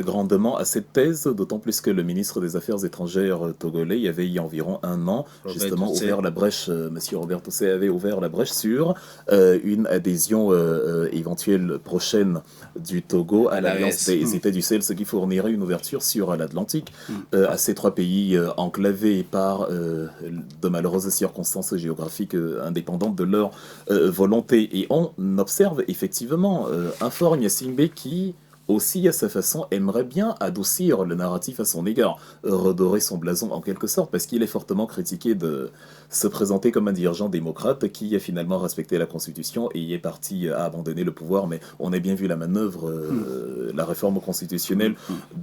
grandement à cette thèse, d'autant plus que le ministre des Affaires étrangères togolais, il y avait environ un an, justement ouvert la brèche, Monsieur Robert Toussé avait ouvert la brèche sur une adhésion éventuelle prochaine du Togo à l'Alliance des États du Sahel, ce qui fournirait une ouverture sur l'Atlantique à ces trois pays enclavés par de malheureuses circonstances géographiques indépendantes de leur volonté. Et on observe effectivement un Faure Gnassingbé qui, aussi à sa façon, aimerait bien adoucir le narratif à son égard, redorer son blason en quelque sorte, parce qu'il est fortement critiqué de se présenter comme un dirigeant démocrate qui a finalement respecté la Constitution et y est parti à abandonner le pouvoir. Mais on a bien vu la manœuvre, la réforme constitutionnelle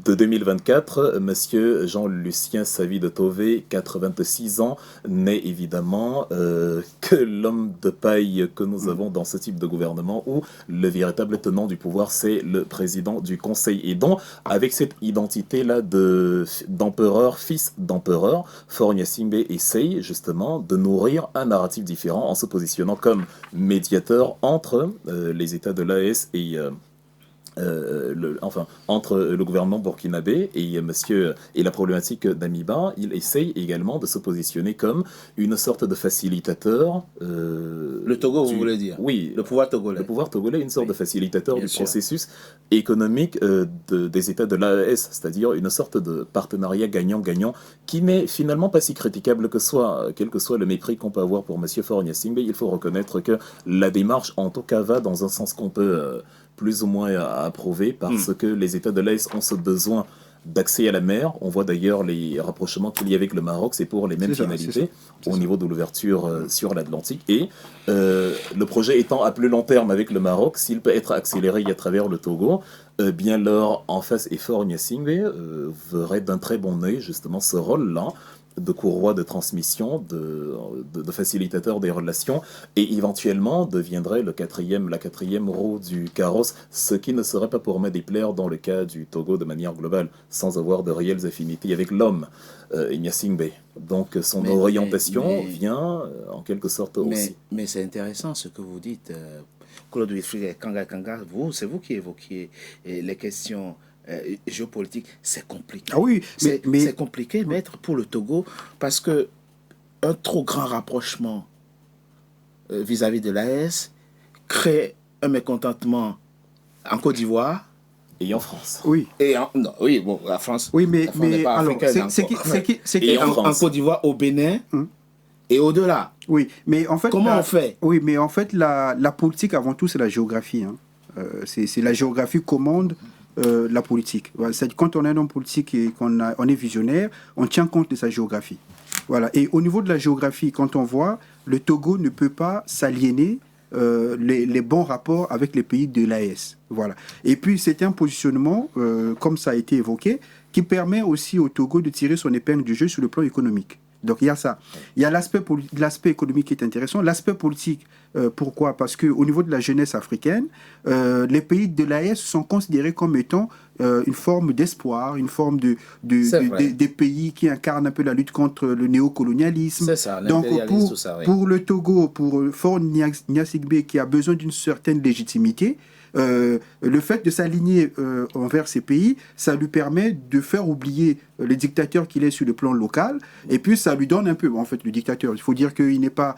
de 2024. Monsieur Jean-Lucien Savy de Tové, 86 ans, n'est évidemment que l'homme de paille que nous avons dans ce type de gouvernement où le véritable tenant du pouvoir, c'est le président du Conseil. Et donc, avec cette identité-là d'empereur, fils d'empereur, Faure Gnassingbé essaye justement de nourrir un narratif différent en se positionnant comme médiateur entre les États de l'AES et entre le gouvernement burkinabé et la problématique d'Amiba. Il essaye également de se positionner comme une sorte de facilitateur. Le Togo, vous voulez dire? Oui. Le pouvoir togolais. Le pouvoir togolais, une sorte de facilitateur du processus économique des États de l'AES, c'est-à-dire une sorte de partenariat gagnant-gagnant qui n'est finalement pas si critiquable que soit, quel que soit le mépris qu'on peut avoir pour M. Faure Gnassingbé. Il faut reconnaître que la démarche, en tout cas, va dans un sens qu'on peut plus ou moins approuver, parce que les États de l'AES ont ce besoin d'accès à la mer. On voit d'ailleurs les rapprochements qu'il y a avec le Maroc, c'est pour les mêmes finalités au niveau de l'ouverture sur l'Atlantique. Et le projet étant à plus long terme avec le Maroc, s'il peut être accéléré à travers le Togo, bien leur en face et Faure Gnassingbé verrait d'un très bon œil justement ce rôle-là de courroie de transmission, de facilitateur des relations, et éventuellement deviendrait la quatrième roue du carrosse, ce qui ne serait pas pour me déplaire dans le cas du Togo de manière globale, sans avoir de réelles affinités avec l'homme, Gnassingbé. Donc son orientation vient en quelque sorte aussi. Mais c'est intéressant ce que vous dites, Claude Wilfried Kanga, c'est vous qui évoquiez les questions géopolitique, c'est compliqué. Ah oui, c'est compliqué, maître, pour le Togo, parce que un trop grand rapprochement vis-à-vis de l'AES crée un mécontentement en Côte d'Ivoire et en France. Oui. La France. Oui, mais alors, en Côte d'Ivoire, au Bénin. Et au-delà. Oui, mais en fait... Comment on fait? Oui, mais en fait, la politique, avant tout, c'est la géographie. C'est la géographie commande la politique. C'est quand on est un homme politique et on est visionnaire, on tient compte de sa géographie. Voilà. Et au niveau de la géographie, quand on voit, le Togo ne peut pas s'aliéner les bons rapports avec les pays de l'AES. Voilà. Et puis, c'est un positionnement, comme ça a été évoqué, qui permet aussi au Togo de tirer son épingle du jeu sur le plan économique. Donc il y a ça. Il y a l'aspect économique qui est intéressant. L'aspect politique, Pourquoi? Parce qu'au niveau de la jeunesse africaine, les pays de l'AES sont considérés comme étant une forme d'espoir, une forme des pays qui incarnent un peu la lutte contre le néocolonialisme. C'est ça, donc l'impérialisme, tout ça, oui. pour le Togo, pour Faure Gnassingbé qui a besoin d'une certaine légitimité, le fait de s'aligner envers ces pays, ça lui permet de faire oublier le dictateur qu'il est sur le plan local, et puis ça lui donne un peu, en fait, le dictateur, il faut dire qu'il n'est pas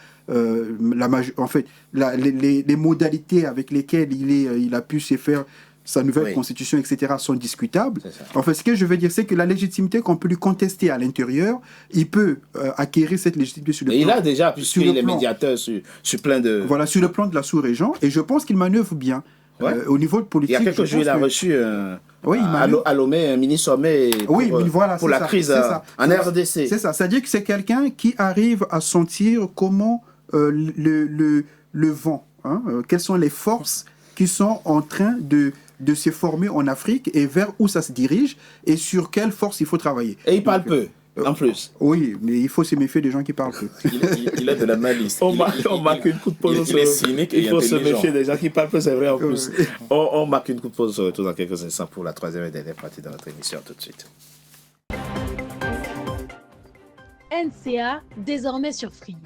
les modalités avec lesquelles il a pu se faire sa nouvelle constitution, etc., sont discutables. En fait, ce que je veux dire, c'est que la légitimité qu'on peut lui contester à l'intérieur, il peut acquérir cette légitimité sur le plan. Il a déjà, puisqu'il est médiateur sur plein de... Voilà, sur le plan de la sous-région, et je pense qu'il manœuvre bien. Au niveau de politique, il y a quelques jours, il a reçu à Lomé un mini-sommet pour la crise en RDC. C'est ça, c'est-à-dire que c'est quelqu'un qui arrive à sentir comment le vent, quelles sont les forces qui sont en train de se former en Afrique et vers où ça se dirige et sur quelle force il faut travailler. Et il parle peu. En plus. Oui, mais il faut se méfier des gens qui parlent peu. Il a de la malice. On marque une coup de pause. Il est cynique et il faut se méfier des gens qui parlent peu, c'est vrai en plus. On marque une coup de pause sur retour dans quelques instants pour la troisième et dernière partie de notre émission. Tout de suite. NCA, désormais sur Free.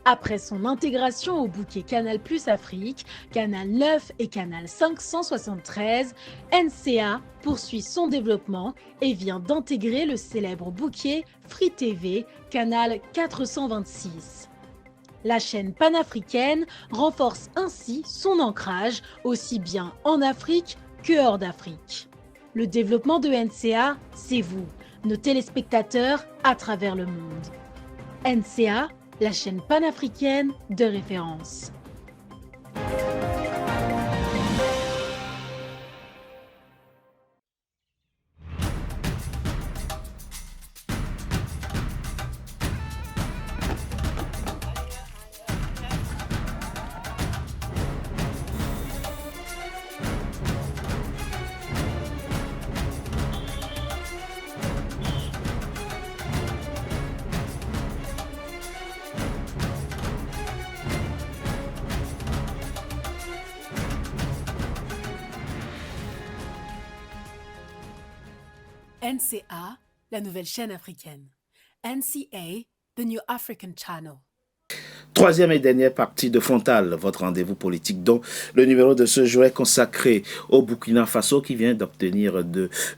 Après son intégration au bouquet Canal+ Afrique, Canal 9 et Canal 573, NCA poursuit son développement et vient d'intégrer le célèbre bouquet Free TV, Canal 426. La chaîne panafricaine renforce ainsi son ancrage aussi bien en Afrique que hors d'Afrique. Le développement de NCA, c'est vous, nos téléspectateurs à travers le monde. NCA, la chaîne panafricaine de référence. NCA, la nouvelle chaîne africaine. NCA, the New African Channel. Troisième et dernière partie de Frontal, votre rendez-vous politique dont le numéro de ce jour est consacré au Burkina Faso qui vient d'obtenir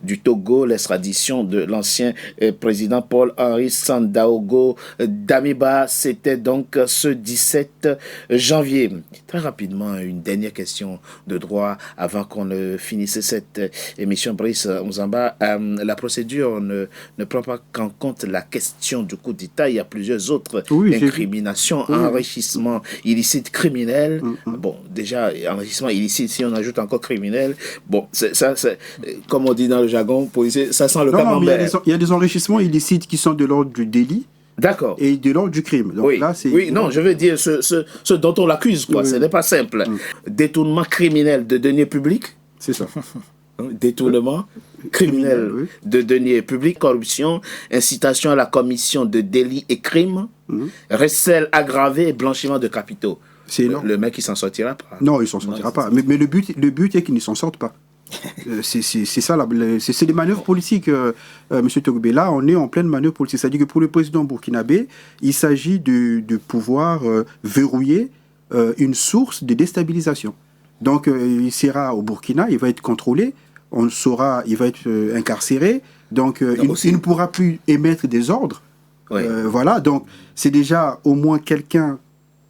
du Togo l'extradition de l'ancien président Paul-Henri Sandaogo Damiba. C'était donc ce 17 janvier. Très rapidement, une dernière question de droit avant qu'on ne finisse cette émission. Brice Mzamba, la procédure ne prend pas en compte la question du coup d'État. Il y a plusieurs autres incriminations, enrichissement illicite criminel. Bon, déjà, enrichissement illicite, si on ajoute encore criminel, bon, ça, comme on dit dans le jargon policier, ça sent le camembert. Il y a des enrichissements illicites qui sont de l'ordre du délit. D'accord. Et de l'ordre du crime. Donc, là, non, je veux dire ce dont on l'accuse, quoi. Ce n'est pas simple. Détournement criminel de deniers publics. C'est ça. Détournement criminel de deniers publics, corruption, incitation à la commission de délits et crimes, recel aggravé et blanchiment de capitaux. Le mec, il s'en sortira pas. Non, il s'en sortira pas. Mais le but est qu'il ne s'en sorte pas. C'est ça, c'est des manœuvres politiques, Monsieur Togbé. Là, on est en pleine manœuvre politique. C'est-à-dire que pour le président burkinabé, il s'agit de pouvoir verrouiller une source de déstabilisation. Donc, il sera au Burkina, il va être contrôlé, on le saura, il va être incarcéré, donc il ne pourra plus émettre des ordres. Voilà, donc c'est déjà au moins quelqu'un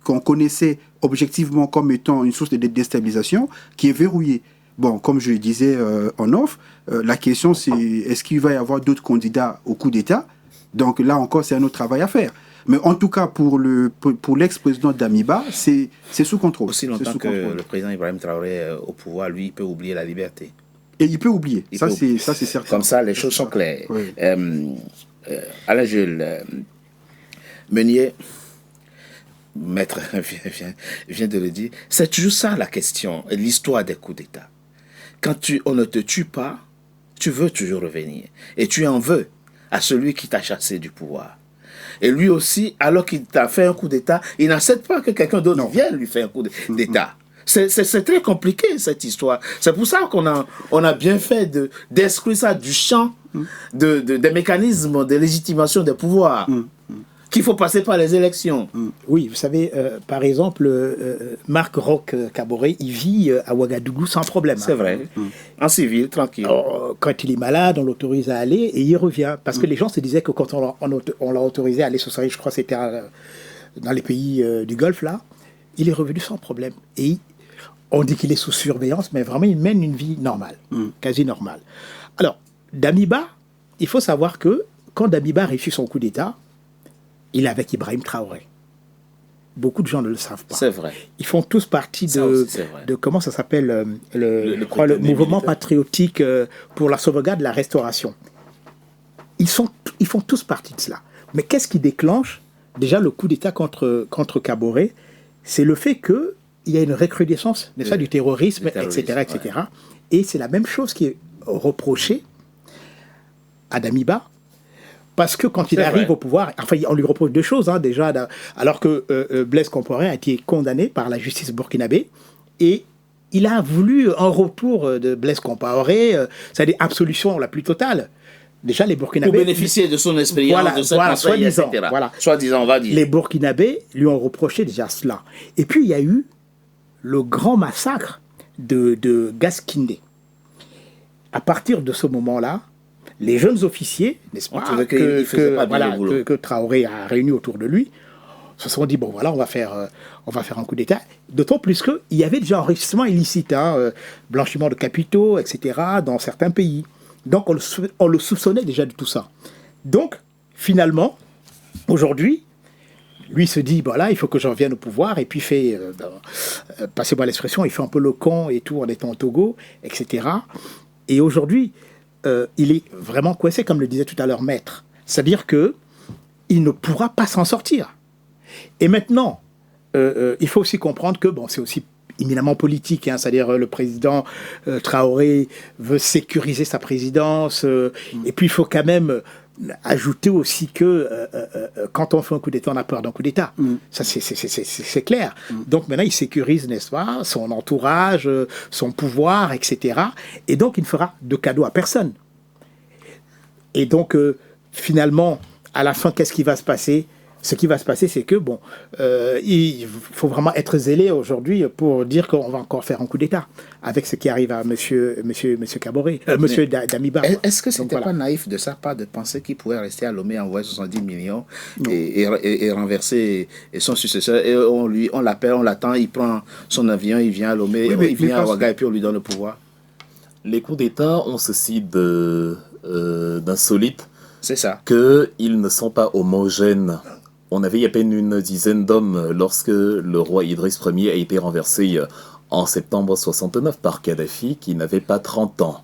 qu'on connaissait objectivement comme étant une source de déstabilisation qui est verrouillé. Bon, comme je le disais en off, la question c'est est-ce qu'il va y avoir d'autres candidats au coup d'État? Donc là encore, c'est un autre travail à faire. Mais en tout cas, pour l'ex-président Damiba, c'est sous contrôle. Aussi longtemps que le président Ibrahim Traoré au pouvoir, lui, il peut oublier la liberté. Et il peut oublier, ça c'est certain. Comme ça, les choses sont claires. Oui. Alain Jules, Meunier, maître vient de le dire, c'est toujours ça la question, l'histoire des coups d'État. Quand on ne te tue pas, tu veux toujours revenir. Et tu en veux à celui qui t'a chassé du pouvoir. Et lui aussi, alors qu'il t'a fait un coup d'État, il n'accepte pas que quelqu'un d'autre vienne lui faire un coup d'État. C'est très compliqué, cette histoire. C'est pour ça on a bien fait d'exclure ça du champ des mécanismes de légitimation des pouvoirs. Qu'il faut passer par les élections. Oui, vous savez, par exemple, Marc Roch Kaboré, il vit à Ouagadougou sans problème. C'est vrai. En civil, tranquille. Alors, quand il est malade, on l'autorise à aller et il revient. Parce que les gens se disaient que quand on l'a autorisé à aller sur je crois que c'était dans les pays du Golfe, là, il est revenu sans problème. Et on dit qu'il est sous surveillance, mais vraiment, il mène une vie normale, quasi normale. Alors, Damiba, il faut savoir que quand Damiba réussit son coup d'État, il est avec Ibrahim Traoré. Beaucoup de gens ne le savent pas. C'est vrai. Ils font tous partie de comment ça s'appelle, le mouvement patriotique pour la sauvegarde de la restauration. Ils font tous partie de cela. Mais qu'est-ce qui déclenche déjà le coup d'État contre Kaboré? C'est le fait qu'il y a une recrudescence du terrorisme, etc. Ouais. Et c'est la même chose qui est reprochée à Damiba. Parce que quand il arrive au pouvoir, enfin, on lui reproche deux choses, déjà, alors que Blaise Compaoré a été condamné par la justice burkinabé, et il a voulu un retour de Blaise Compaoré, c'est-à-dire absolution la plus totale. Déjà, les Burkinabés... Pour bénéficier de son expérience, de sa conseil, etc. Soi-disant, on va dire. Les Burkinabés lui ont reproché déjà cela. Et puis, il y a eu le grand massacre de Gaskindé. À partir de ce moment-là, les jeunes officiers, n'est-ce pas, que Traoré a réunis autour de lui, se sont dit, bon voilà, on va faire un coup d'État. D'autant plus qu'il y avait déjà enrichissement illicite, blanchiment de capitaux, etc., dans certains pays. Donc on le soupçonnait déjà de tout ça. Donc, finalement, aujourd'hui, lui se dit, voilà, il faut que je revienne au pouvoir, et puis fait, passez-moi l'expression, il fait un peu le con et tout en étant au Togo, etc. Et aujourd'hui, il est vraiment coincé, comme le disait tout à l'heure Maître. C'est-à-dire qu'il ne pourra pas s'en sortir. Et maintenant, il faut aussi comprendre que c'est aussi éminemment politique. C'est-à-dire le président Traoré veut sécuriser sa présidence. Et puis il faut quand même ajouter aussi que quand on fait un coup d'État, on a peur d'un coup d'État. Ça, c'est clair. Donc maintenant, il sécurise, n'est-ce pas, son entourage, son pouvoir, etc. Et donc, il ne fera de cadeau à personne. Et donc, finalement, à la fin, qu'est-ce qui va se passer ? Ce qui va se passer, c'est que, il faut vraiment être zélé aujourd'hui pour dire qu'on va encore faire un coup d'État avec ce qui arrive à monsieur Kaboré, monsieur Damiba. Est-ce que c'était pas naïf de sa part de penser qu'il pouvait rester à Lomé, envoyer 70 millions et renverser son successeur, et on l'appelle, on l'attend, il prend son avion, il vient à Lomé, il vient à Ouaga et puis on lui donne le pouvoir. Les coups d'État ont ceci d'insolite. C'est ça. Qu'ils ne sont pas homogènes. On avait à peine une dizaine d'hommes lorsque le roi Idriss Ier a été renversé en septembre 69 par Kadhafi, qui n'avait pas 30 ans.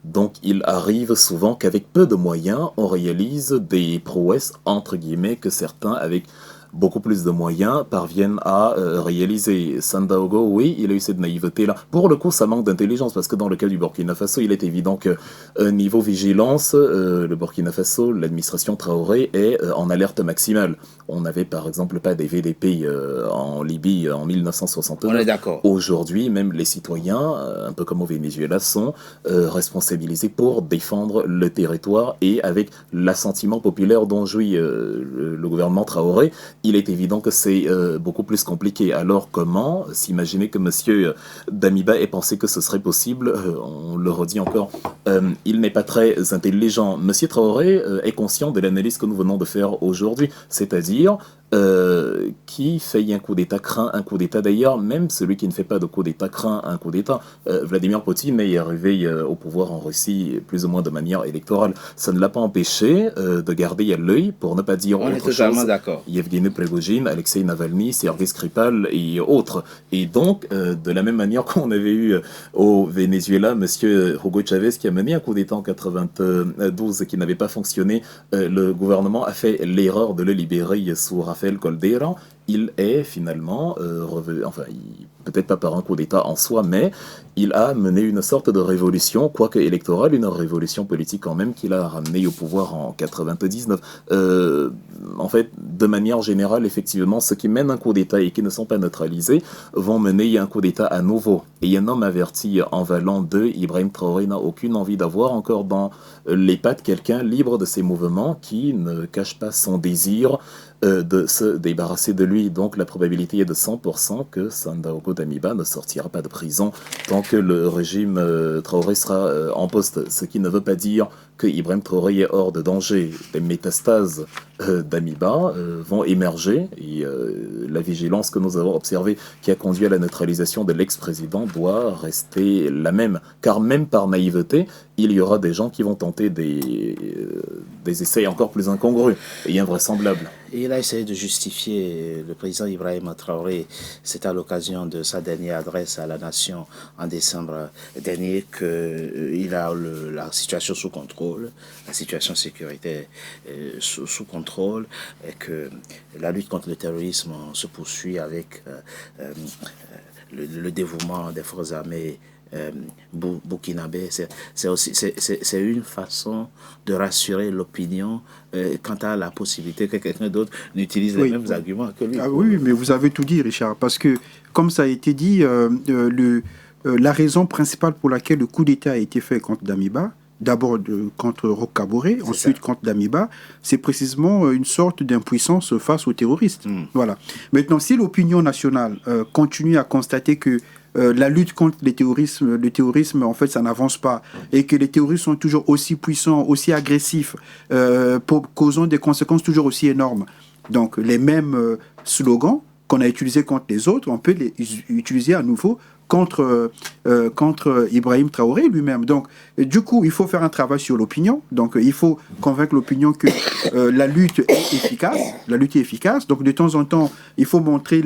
Donc il arrive souvent qu'avec peu de moyens, on réalise des prouesses, entre guillemets, que certains, avec beaucoup plus de moyens, parviennent à réaliser. Sandaogo, oui, il a eu cette naïveté-là. Pour le coup, ça manque d'intelligence, parce que dans le cas du Burkina Faso, il est évident que niveau vigilance, le Burkina Faso, l'administration Traoré est en alerte maximale. On n'avait par exemple pas des VDP en Libye en 1969. On est d'accord. Aujourd'hui, même les citoyens, un peu comme au Venezuela, sont responsabilisés pour défendre le territoire, et avec l'assentiment populaire dont jouit le gouvernement Traoré, il est évident que c'est beaucoup plus compliqué. Alors comment s'imaginer que M. Damiba ait pensé que ce serait possible? On le redit encore, il n'est pas très intelligent. M. Traoré est conscient de l'analyse que nous venons de faire aujourd'hui, c'est-à-dire qui fait un coup d'État craint un coup d'État. D'ailleurs, même celui qui ne fait pas de coup d'État craint un coup d'État. Vladimir Poutine est arrivé au pouvoir en Russie plus ou moins de manière électorale. Ça ne l'a pas empêché de garder à l'œil, pour ne pas dire autre chose. On est totalement d'accord. Yevgeny Prigojine, Alexei Navalny, Sergei Skripal et autres. Et donc, de la même manière qu'on avait eu au Venezuela, M. Hugo Chavez qui a mené un coup d'État en 92 qui n'avait pas fonctionné, le gouvernement a fait l'erreur de le libérer sous Rafael Caldera. il est finalement revenu, enfin, peut-être pas par un coup d'État en soi, mais il a mené une sorte de révolution, quoique électorale, une révolution politique quand même, qu'il a ramené au pouvoir en 99. En fait, de manière générale, effectivement, ceux qui mènent un coup d'État et qui ne sont pas neutralisés vont mener un coup d'État à nouveau. Et un homme averti en valant d'eux, Ibrahim Traoré n'a aucune envie d'avoir encore dans les pattes quelqu'un libre de ses mouvements qui ne cache pas son désir de se débarrasser de lui. Donc la probabilité est de 100% que Sandaogo Damiba ne sortira pas de prison tant que le régime Traoré sera en poste. Ce qui ne veut pas dire que Ibrahim Traoré est hors de danger. Les métastases d'Amiba vont émerger et la vigilance que nous avons observée qui a conduit à la neutralisation de l'ex-président doit rester la même. Car même par naïveté, il y aura des gens qui vont tenter des essais encore plus incongrus et invraisemblables. Et il a essayé de justifier, le président Ibrahim Traoré, c'est à l'occasion de sa dernière adresse à la nation en décembre dernier qu'il a la situation sous contrôle, la situation sécuritaire sous contrôle, et que la lutte contre le terrorisme se poursuit avec le dévouement des forces armées burkinabé. C'est une façon de rassurer l'opinion quant à la possibilité que quelqu'un d'autre n'utilise les mêmes arguments que lui. Ah oui, mais vous avez tout dit, Richard, parce que, comme ça a été dit, la raison principale pour laquelle le coup d'État a été fait contre Damiba, d'abord contre Roch Kaboré, ensuite contre Damiba, c'est précisément une sorte d'impuissance face aux terroristes. Voilà. Maintenant, si l'opinion nationale continue à constater que la lutte contre le terrorisme, en fait, ça n'avance pas, et que les terroristes sont toujours aussi puissants, aussi agressifs, causant des conséquences toujours aussi énormes. Donc, les mêmes slogans qu'on a utilisés contre les autres, on peut les utiliser à nouveau contre Ibrahim Traoré lui-même. Donc, du coup, il faut faire un travail sur l'opinion. Donc, il faut convaincre l'opinion que la lutte est efficace. La lutte est efficace. Donc, de temps en temps, il faut montrer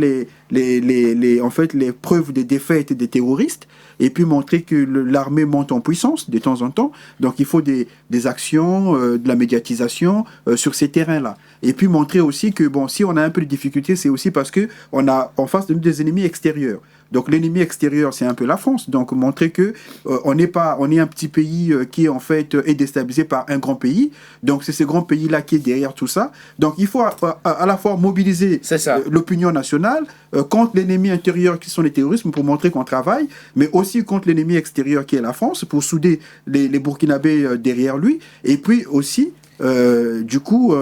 en fait, les preuves des défaites des terroristes et puis montrer que l'armée monte en puissance de temps en temps. Donc, il faut des actions, de la médiatisation sur ces terrains-là. Et puis montrer aussi que, bon, si on a un peu de difficultés, c'est aussi parce qu'on a en face de nous des ennemis extérieurs. Donc l'ennemi extérieur, c'est un peu la France. Donc montrer que on est un petit pays qui en fait est déstabilisé par un grand pays. Donc c'est ce grand pays-là qui est derrière tout ça. Donc il faut à la fois mobiliser l'opinion nationale contre l'ennemi intérieur qui sont les terroristes pour montrer qu'on travaille, mais aussi contre l'ennemi extérieur qui est la France pour souder les Burkinabés derrière lui. Et puis aussi, du coup,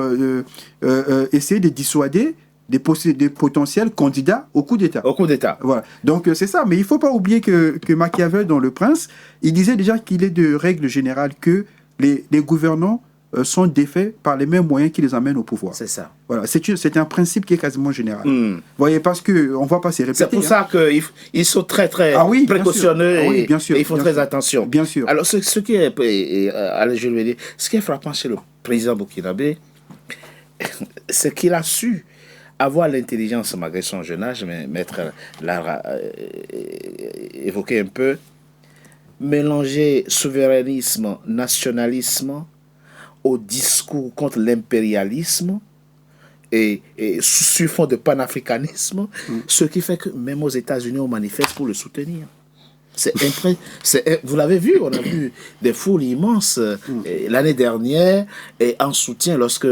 essayer de dissuader des potentiels candidats au coup d'État. Au coup d'État. Voilà. Donc c'est ça. Mais il ne faut pas oublier que Machiavel, dans Le Prince, il disait déjà qu'il est de règle générale que les gouvernants sont défaits par les mêmes moyens qui les amènent au pouvoir. C'est ça. Voilà. C'est un principe qui est quasiment général. Vous voyez, parce qu'on ne va pas s'y répéter. C'est pour ça qu'ils sont très, très précautionneux et ils font très attention. Bien sûr. Alors, ce qui est, je vais dire, ce qui est frappant chez le président burkinabé, c'est qu'il a su avoir l'intelligence, malgré son jeune âge, mais Maître l'a évoqué un peu, mélanger souverainisme, nationalisme au discours contre l'impérialisme et sur fond de panafricanisme, ce qui fait que même aux États-Unis, on manifeste pour le soutenir. Vous l'avez vu, on a vu des foules immenses l'année dernière et en soutien lorsque...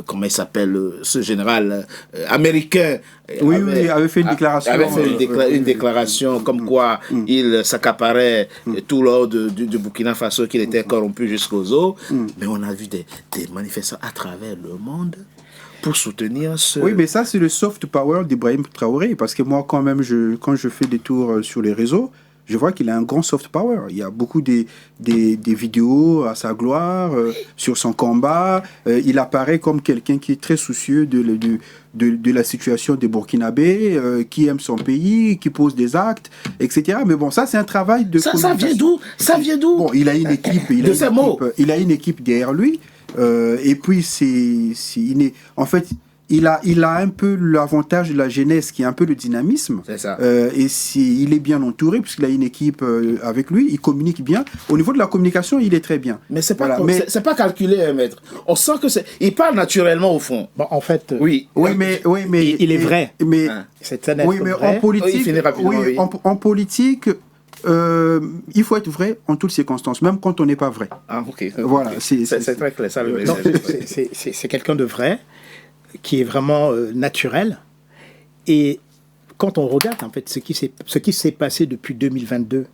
comment il s'appelle, ce général américain avait fait une déclaration. Avait fait une déclaration comme quoi il s'accaparait tout l'or du Burkina Faso, qu'il était corrompu jusqu'aux os. Mais on a vu des manifestants à travers le monde pour soutenir ce... Oui, mais ça, c'est le soft power d'Ibrahim Traoré. Parce que moi, quand même, quand je fais des tours sur les réseaux, je vois qu'il a un grand soft power. Il y a beaucoup des vidéos à sa gloire, sur son combat. Il apparaît comme quelqu'un qui est très soucieux de la situation des Burkinabés, qui aime son pays, qui pose des actes, etc. Mais bon, ça, c'est un travail de... Ça vient d'où? Ça vient d'où? Bon, il a une équipe. Il a une équipe derrière lui. Et puis, en fait, il a un peu l'avantage de la jeunesse qui est un peu le dynamisme. C'est ça. Et il est bien entouré puisqu'il a une équipe avec lui, il communique bien. Au niveau de la communication, il est très bien. Mais c'est pas, c'est pas calculé, hein, maître. On sent que il parle naturellement au fond. Bon, en fait, Oui. Mais il est vrai. Mais, c'est un être oui, mais vrai. en politique, il finit rapidement, oui. en politique, il faut être vrai en toutes circonstances, même quand on n'est pas vrai. Ah, ok. Voilà, c'est très clair. Ça, le Non, message. c'est quelqu'un de vrai, qui est vraiment naturel. Et quand on regarde en fait ce qui s'est passé depuis 2022,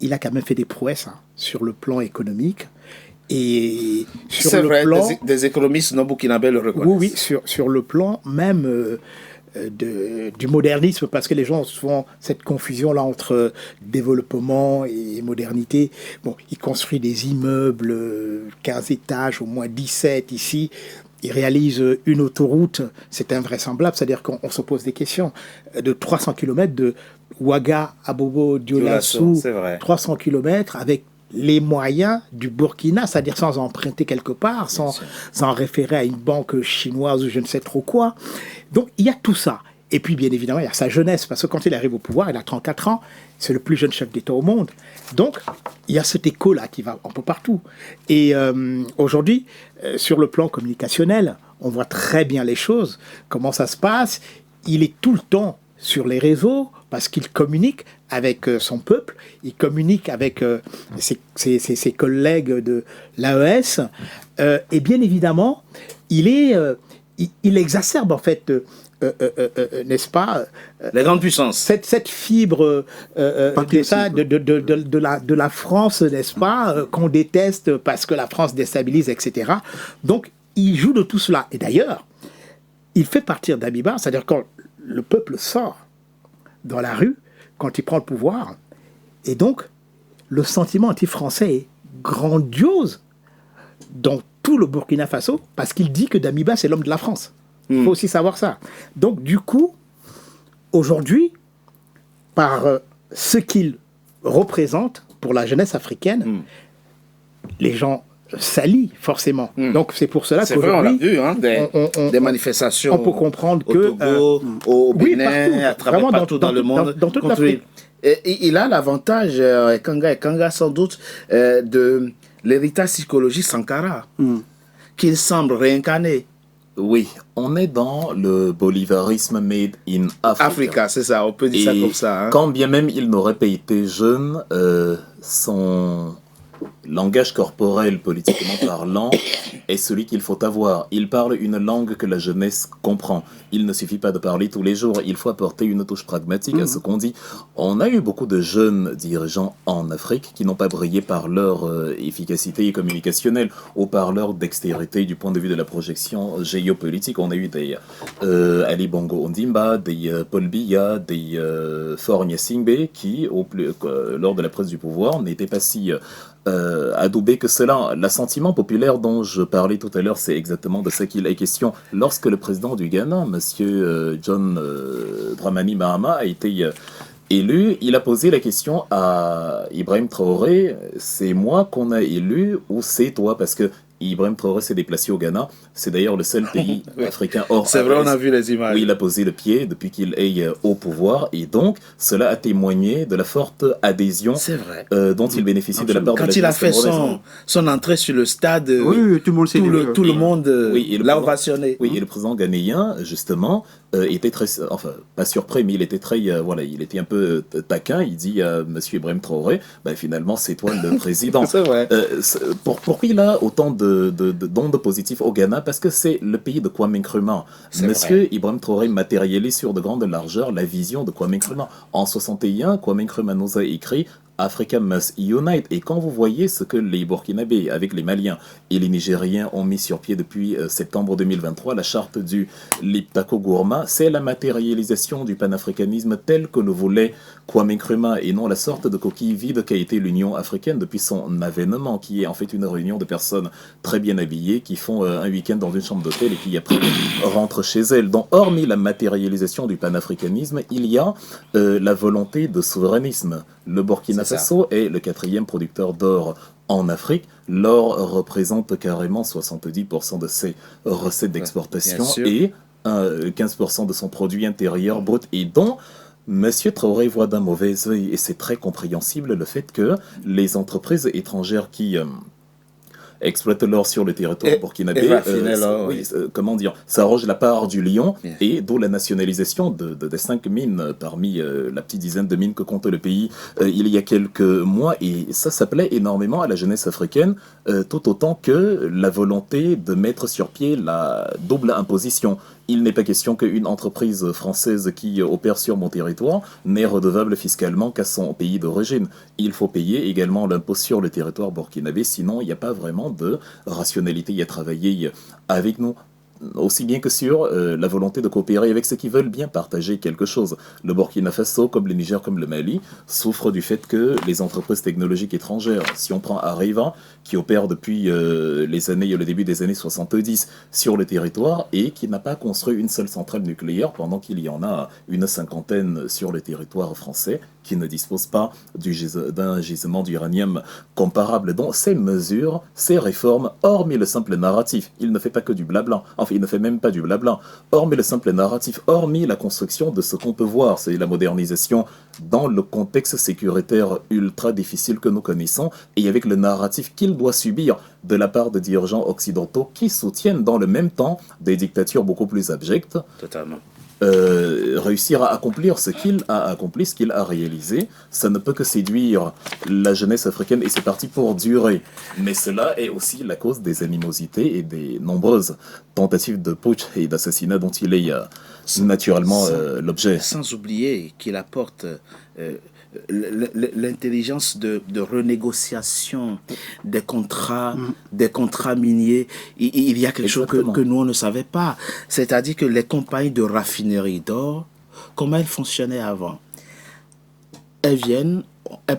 il a quand même fait des prouesses sur le plan économique. Et sur c'est le vrai, plan, des économistes non burkinabés le reconnaissent. oui, sur le plan même du modernisme, parce que les gens ont souvent cette confusion-là entre développement et modernité. Bon, il construit des immeubles, 15 étages, au moins 17 ici. Il réalise une autoroute, c'est invraisemblable, c'est-à-dire qu'on se pose des questions. De 300 km de Ouaga à Bobo-Dioulasso, 300 km avec les moyens du Burkina, c'est-à-dire sans emprunter quelque part, sans référer à une banque chinoise ou je ne sais trop quoi. Donc il y a tout ça. Et puis bien évidemment, il y a sa jeunesse, parce que quand il arrive au pouvoir, il a 34 ans, c'est le plus jeune chef d'État au monde. Donc il y a cet écho-là qui va un peu partout. Et aujourd'hui, sur le plan communicationnel, on voit très bien les choses, comment ça se passe. Il est tout le temps sur les réseaux, parce qu'il communique avec son peuple, il communique avec ses collègues de l'AES, et bien évidemment, il exacerbe en fait, n'est-ce pas, les grandes puissances. cette fibre de la France, n'est-ce pas, qu'on déteste parce que la France déstabilise, etc. Donc, il joue de tout cela. Et d'ailleurs, il fait partir Damiba, c'est-à-dire quand le peuple sort dans la rue, quand il prend le pouvoir, et donc le sentiment anti-français est grandiose dans tout le Burkina Faso, parce qu'il dit que Damiba c'est l'homme de la France. Il faut aussi savoir ça. Donc du coup, aujourd'hui, par ce qu'il représente pour la jeunesse africaine, les gens s'allient forcément. Donc c'est pour cela qu'aujourd'hui, c'est vrai, on l'a vu, des manifestations. On peut comprendre au que Togo, au Bénin, à travers partout dans le monde. Dans toute l'Afrique. Il a l'avantage, Kanga sans doute, de l'héritage psychologique Sankara, qu'il semble réincarner. Oui, on est dans le bolivarisme made in Africa. Africa, c'est ça, on peut dire ça comme ça. Quand bien même il n'aurait pas été jeune, son langage corporel, politiquement parlant, est celui qu'il faut avoir. Il parle une langue que la jeunesse comprend. Il ne suffit pas de parler tous les jours, il faut apporter une touche pragmatique à ce qu'on dit. On a eu beaucoup de jeunes dirigeants en Afrique qui n'ont pas brillé par leur efficacité communicationnelle ou par leur dextérité du point de vue de la projection géopolitique. On a eu des Ali Bongo Ondimba, des Paul Biya, des Faure Gnassingbé qui, lors de la prise du pouvoir, n'étaient pas si adoubé que cela. L'assentiment populaire dont je parlais tout à l'heure, c'est exactement de ce qu'il est question. Lorsque le président du Ghana, monsieur John Dramani Mahama, a été élu, il a posé la question à Ibrahim Traoré, c'est moi qu'on a élu ou c'est toi? Parce que Ibrahim Traoré s'est déplacé au Ghana. C'est d'ailleurs le seul pays africain hors C'est vrai, on a vu les images. où il a posé le pied depuis qu'il est au pouvoir. Et donc, cela a témoigné de la forte adhésion dont il bénéficie de la part de la jeunesse. Quand il a fait son entrée sur le stade, tout le monde l'a ovationné. Oui, et le président ghanéen, justement, était très, enfin, pas surpris, mais il était très, il était un peu taquin. Il dit à monsieur Ibrahim Traoré, finalement, c'est toi le président. C'est vrai. Pourquoi il a autant d'ondes positives au Ghana? Parce que c'est le pays de Kwame Nkrumah. Monsieur Ibrahim Traoré matérialise sur de grandes largeurs la vision de Kwame Nkrumah. En 61, Kwame Nkrumah nous a écrit Africa must unite. Et quand vous voyez ce que les Burkinabés, avec les Maliens et les Nigériens, ont mis sur pied depuis septembre 2023, la charte du Liptako Gourma, c'est la matérialisation du panafricanisme tel que le voulait Kwame Nkrumah et non la sorte de coquille vide qu'a été l'Union africaine depuis son avènement, qui est en fait une réunion de personnes très bien habillées qui font un week-end dans une chambre d'hôtel et qui après rentrent chez elles. Donc, hormis la matérialisation du panafricanisme, il y a la volonté de souverainisme. Le Burkina Faso est le 4e producteur d'or En Afrique, l'or représente carrément 70% de ses recettes d'exportation et 15% de son produit intérieur brut, et dont Monsieur Traoré voit d'un mauvais œil, et c'est très compréhensible, le fait que les entreprises étrangères qui exploitent l'or sur le territoire burkinabé, comment dire, s'arrogent la part du lion, et d'où la nationalisation des 5 mines parmi la petite dizaine de mines que compte le pays il y a quelques mois, et ça plaît énormément à la jeunesse africaine, tout autant que la volonté de mettre sur pied la double imposition. Il n'est pas question qu'une entreprise française qui opère sur mon territoire n'est redevable fiscalement qu'à son pays d'origine. Il faut payer également l'impôt sur le territoire burkinabé, sinon il n'y a pas vraiment de rationalité à travailler avec nous. Aussi bien que sur la volonté de coopérer avec ceux qui veulent bien partager quelque chose. Le Burkina Faso, comme le Niger, comme le Mali, souffrent du fait que les entreprises technologiques étrangères, si on prend Arriva, qui opère depuis le début des années 70 sur le territoire et qui n'a pas construit une seule centrale nucléaire pendant qu'il y en a une cinquantaine sur le territoire français qui ne dispose pas d'un gisement d'uranium comparable. Donc ces mesures, ces réformes, hormis le simple narratif, il ne fait pas que du blabla, enfin il ne fait même pas du blabla, hormis le simple narratif, hormis la construction de ce qu'on peut voir, c'est la modernisation dans le contexte sécuritaire ultra difficile que nous connaissons, et avec le narratif qu'il doit subir de la part de dirigeants occidentaux qui soutiennent dans le même temps des dictatures beaucoup plus abjectes. Totalement. Réussir à accomplir ce qu'il a accompli, ce qu'il a réalisé, ça ne peut que séduire la jeunesse africaine, et c'est parti pour durer. Mais cela est aussi la cause des animosités et des nombreuses tentatives de putsch et d'assassinat dont il est naturellement l'objet. Sans oublier qu'il apporte l'intelligence de renégociation des contrats miniers. Il y a quelque chose que nous on ne savait pas, c'est-à-dire que les compagnies de raffinerie d'or, comment elles fonctionnaient avant? Elles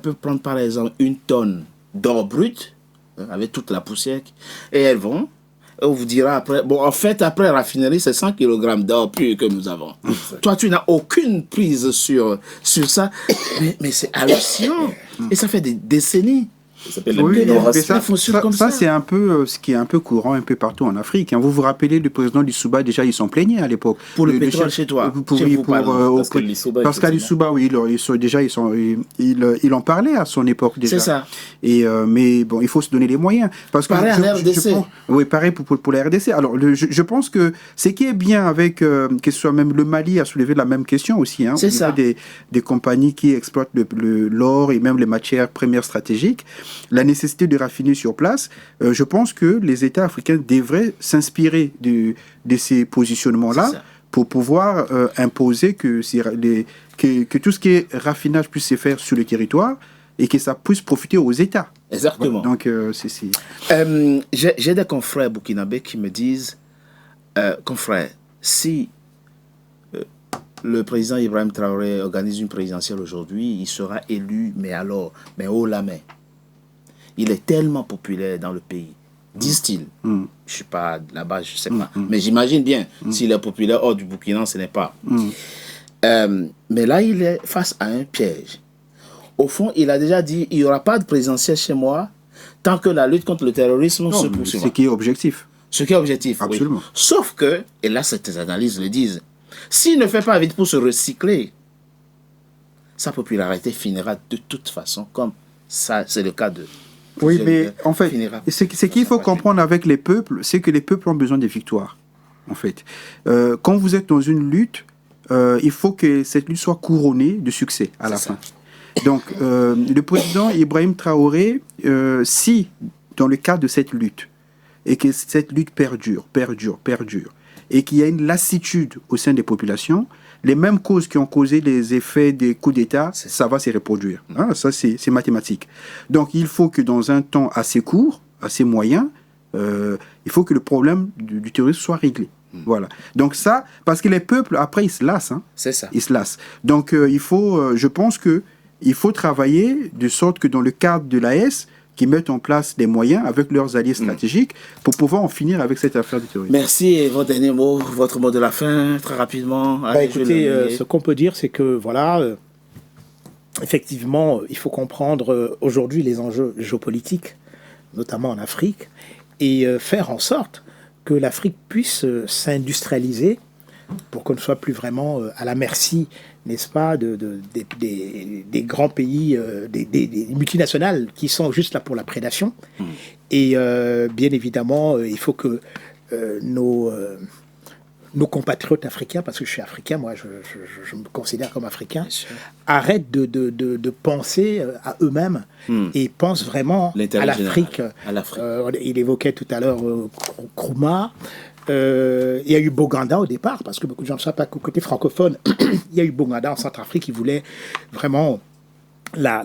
peuvent prendre par exemple une tonne d'or brut avec toute la poussière, et elles vont. On vous dira après, en fait, après raffinerie, c'est 100 kg d'or pur que nous avons. Toi, tu n'as aucune prise sur ça, mais c'est hallucinant. Et ça fait des décennies. Ça s'appelle la c'est un peu ce qui est un peu courant un peu partout en Afrique. Vous vous rappelez du président Lissouba, déjà ils s'en plaignaient à l'époque. Pour le pétrole chez toi. Pascal Lissouba, oui, il en parlait à son époque déjà. C'est ça. Mais bon, il faut se donner les moyens. Parce pareil à la RDC. Oui, pareil pour la RDC. Alors, je pense que ce qui est bien avec, que ce soit même le Mali a soulevé la même question aussi. C'est ça. Des compagnies qui exploitent l'or et même les matières premières stratégiques. La nécessité de raffiner sur place, je pense que les États africains devraient s'inspirer de ces positionnements-là pour pouvoir imposer que tout ce qui est raffinage puisse se faire sur le territoire et que ça puisse profiter aux États. Exactement. Donc, j'ai des confrères burkinabés qui me disent, confrères, si le président Ibrahim Traoré organise une présidentielle aujourd'hui, il sera élu, mais haut la main. Il est tellement populaire dans le pays, disent-ils. Je ne suis pas là-bas, je ne sais pas. Mais j'imagine bien, s'il est populaire hors du Burkina, ce n'est pas. Mais là, il est face à un piège. Au fond, il a déjà dit, il n'y aura pas de présidentielle chez moi tant que la lutte contre le terrorisme se poursuivra. Ce qui est objectif. Ce qui est objectif, absolument. Oui. Sauf que, et là, ces analyses le disent, s'il ne fait pas vite pour se recycler, sa popularité finira de toute façon, comme ça, c'est le cas de... Oui, mais en fait, ce qu'il faut comprendre avec les peuples, c'est que les peuples ont besoin de victoires, en fait. Quand vous êtes dans une lutte, il faut que cette lutte soit couronnée de succès à la fin. Donc, le président Ibrahim Traoré, si, dans le cadre de cette lutte, et que cette lutte perdure, et qu'il y a une lassitude au sein des populations, les mêmes causes qui ont causé les effets des coups d'État, ça va se reproduire. Ça, c'est mathématique. Donc, il faut que dans un temps assez court, assez moyen, il faut que le problème du terrorisme soit réglé. Voilà. Donc ça, parce que les peuples, après, ils se lassent. C'est ça. Ils se lassent. Donc, je pense qu'il faut travailler de sorte que dans le cadre de l'AES, qui mettent en place des moyens avec leurs alliés stratégiques pour pouvoir en finir avec cette affaire du terrorisme. Merci. Et votre dernier mot, votre mot de la fin, très rapidement. Écoutez, ce qu'on peut dire, c'est que, voilà, effectivement, il faut comprendre aujourd'hui les enjeux géopolitiques notamment en Afrique, et faire en sorte que l'Afrique puisse s'industrialiser pour qu'on ne soit plus vraiment à la merci, n'est-ce pas, des grands pays, des multinationales qui sont juste là pour la prédation. Et bien évidemment, il faut que nos compatriotes africains, parce que je suis africain, moi je me considère comme africain, arrêtent de penser à eux-mêmes et pensent vraiment à l'Afrique. Il évoquait tout à l'heure Nkrumah. Il y a eu Boganda au départ, parce que beaucoup de gens ne savent pas qu'au côté francophone, il y a eu Boganda en Centrafrique qui voulait vraiment la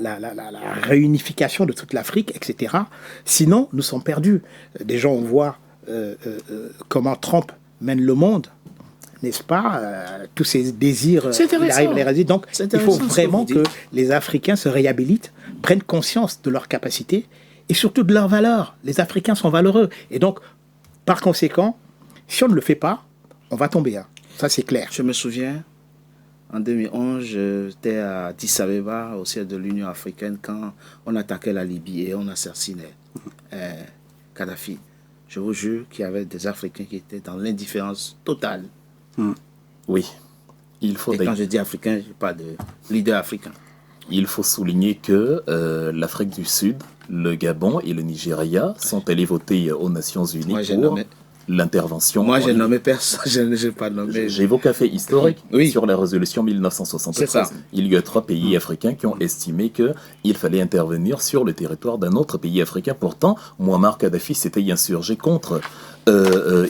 réunification de toute l'Afrique, etc. Sinon, nous sommes perdus. Des gens, on voit comment Trump mène le monde, n'est-ce pas, tous ces désirs, il arrive à les réaliser. Donc, il faut vraiment que les Africains se réhabilitent, prennent conscience de leurs capacités et surtout de leurs valeurs. Les Africains sont valeureux. Et donc, par conséquent, si on ne le fait pas, on va tomber. Hein. Ça, c'est clair. Je me souviens, en 2011, j'étais à Addis Abeba, au siège de l'Union africaine, quand on attaquait la Libye et on assassinait Kadhafi. Je vous jure qu'il y avait des Africains qui étaient dans l'indifférence totale. Oui. Il faut et quand je dis africain, je parle de leader africain. Il faut souligner que l'Afrique du Sud, le Gabon et le Nigeria sont allés voter aux Nations Unies pour l'intervention. Moi, j'ai nommé personne, je n'ai pas nommé. J'évoque un fait historique sur la résolution 1973. Il y a 3 pays africains qui ont estimé qu'il fallait intervenir sur le territoire d'un autre pays africain. Pourtant, Muammar Kadhafi s'était insurgé contre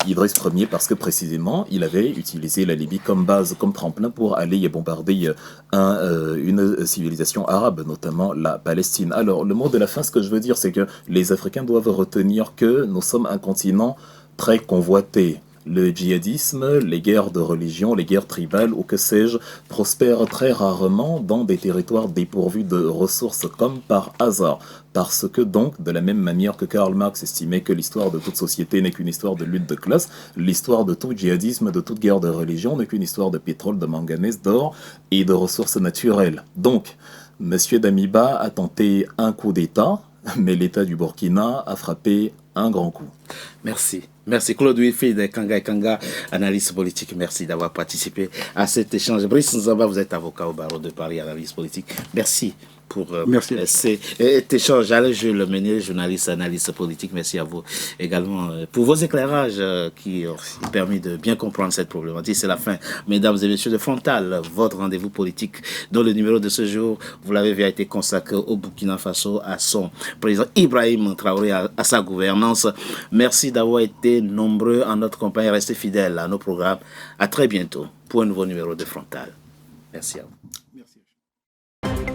Idriss Ier parce que précisément, il avait utilisé la Libye comme base, comme tremplin pour aller bombarder une civilisation arabe, notamment la Palestine. Alors, le mot de la fin, ce que je veux dire, c'est que les Africains doivent retenir que nous sommes un continent très convoité. Le djihadisme, les guerres de religion, les guerres tribales ou que sais-je, prospèrent très rarement dans des territoires dépourvus de ressources comme par hasard. Parce que donc, de la même manière que Karl Marx estimait que l'histoire de toute société n'est qu'une histoire de lutte de classe, l'histoire de tout djihadisme, de toute guerre de religion n'est qu'une histoire de pétrole, de manganèse, d'or et de ressources naturelles. Donc, M. Damiba a tenté un coup d'État, mais l'État du Burkina a frappé un grand coup. Merci. Merci Claude Wilfried Kanga, analyste politique. Merci d'avoir participé à cet échange. Brice Nzamba, vous êtes avocat au barreau de Paris, analyste politique. Merci pour cet échange. Alain Jules Meunier, journaliste, analyste politique. Merci à vous également pour vos éclairages qui ont permis de bien comprendre cette problématique. C'est la fin, mesdames et messieurs, de Frontal, votre rendez-vous politique, dont le numéro de ce jour, vous l'avez vu, a été consacré au Burkina Faso, à son président Ibrahim Traoré, à sa gouvernance. Merci d'avoir été nombreux en notre compagnie. Restez fidèles à nos programmes. À très bientôt pour un nouveau numéro de Frontal. Merci à vous. Merci.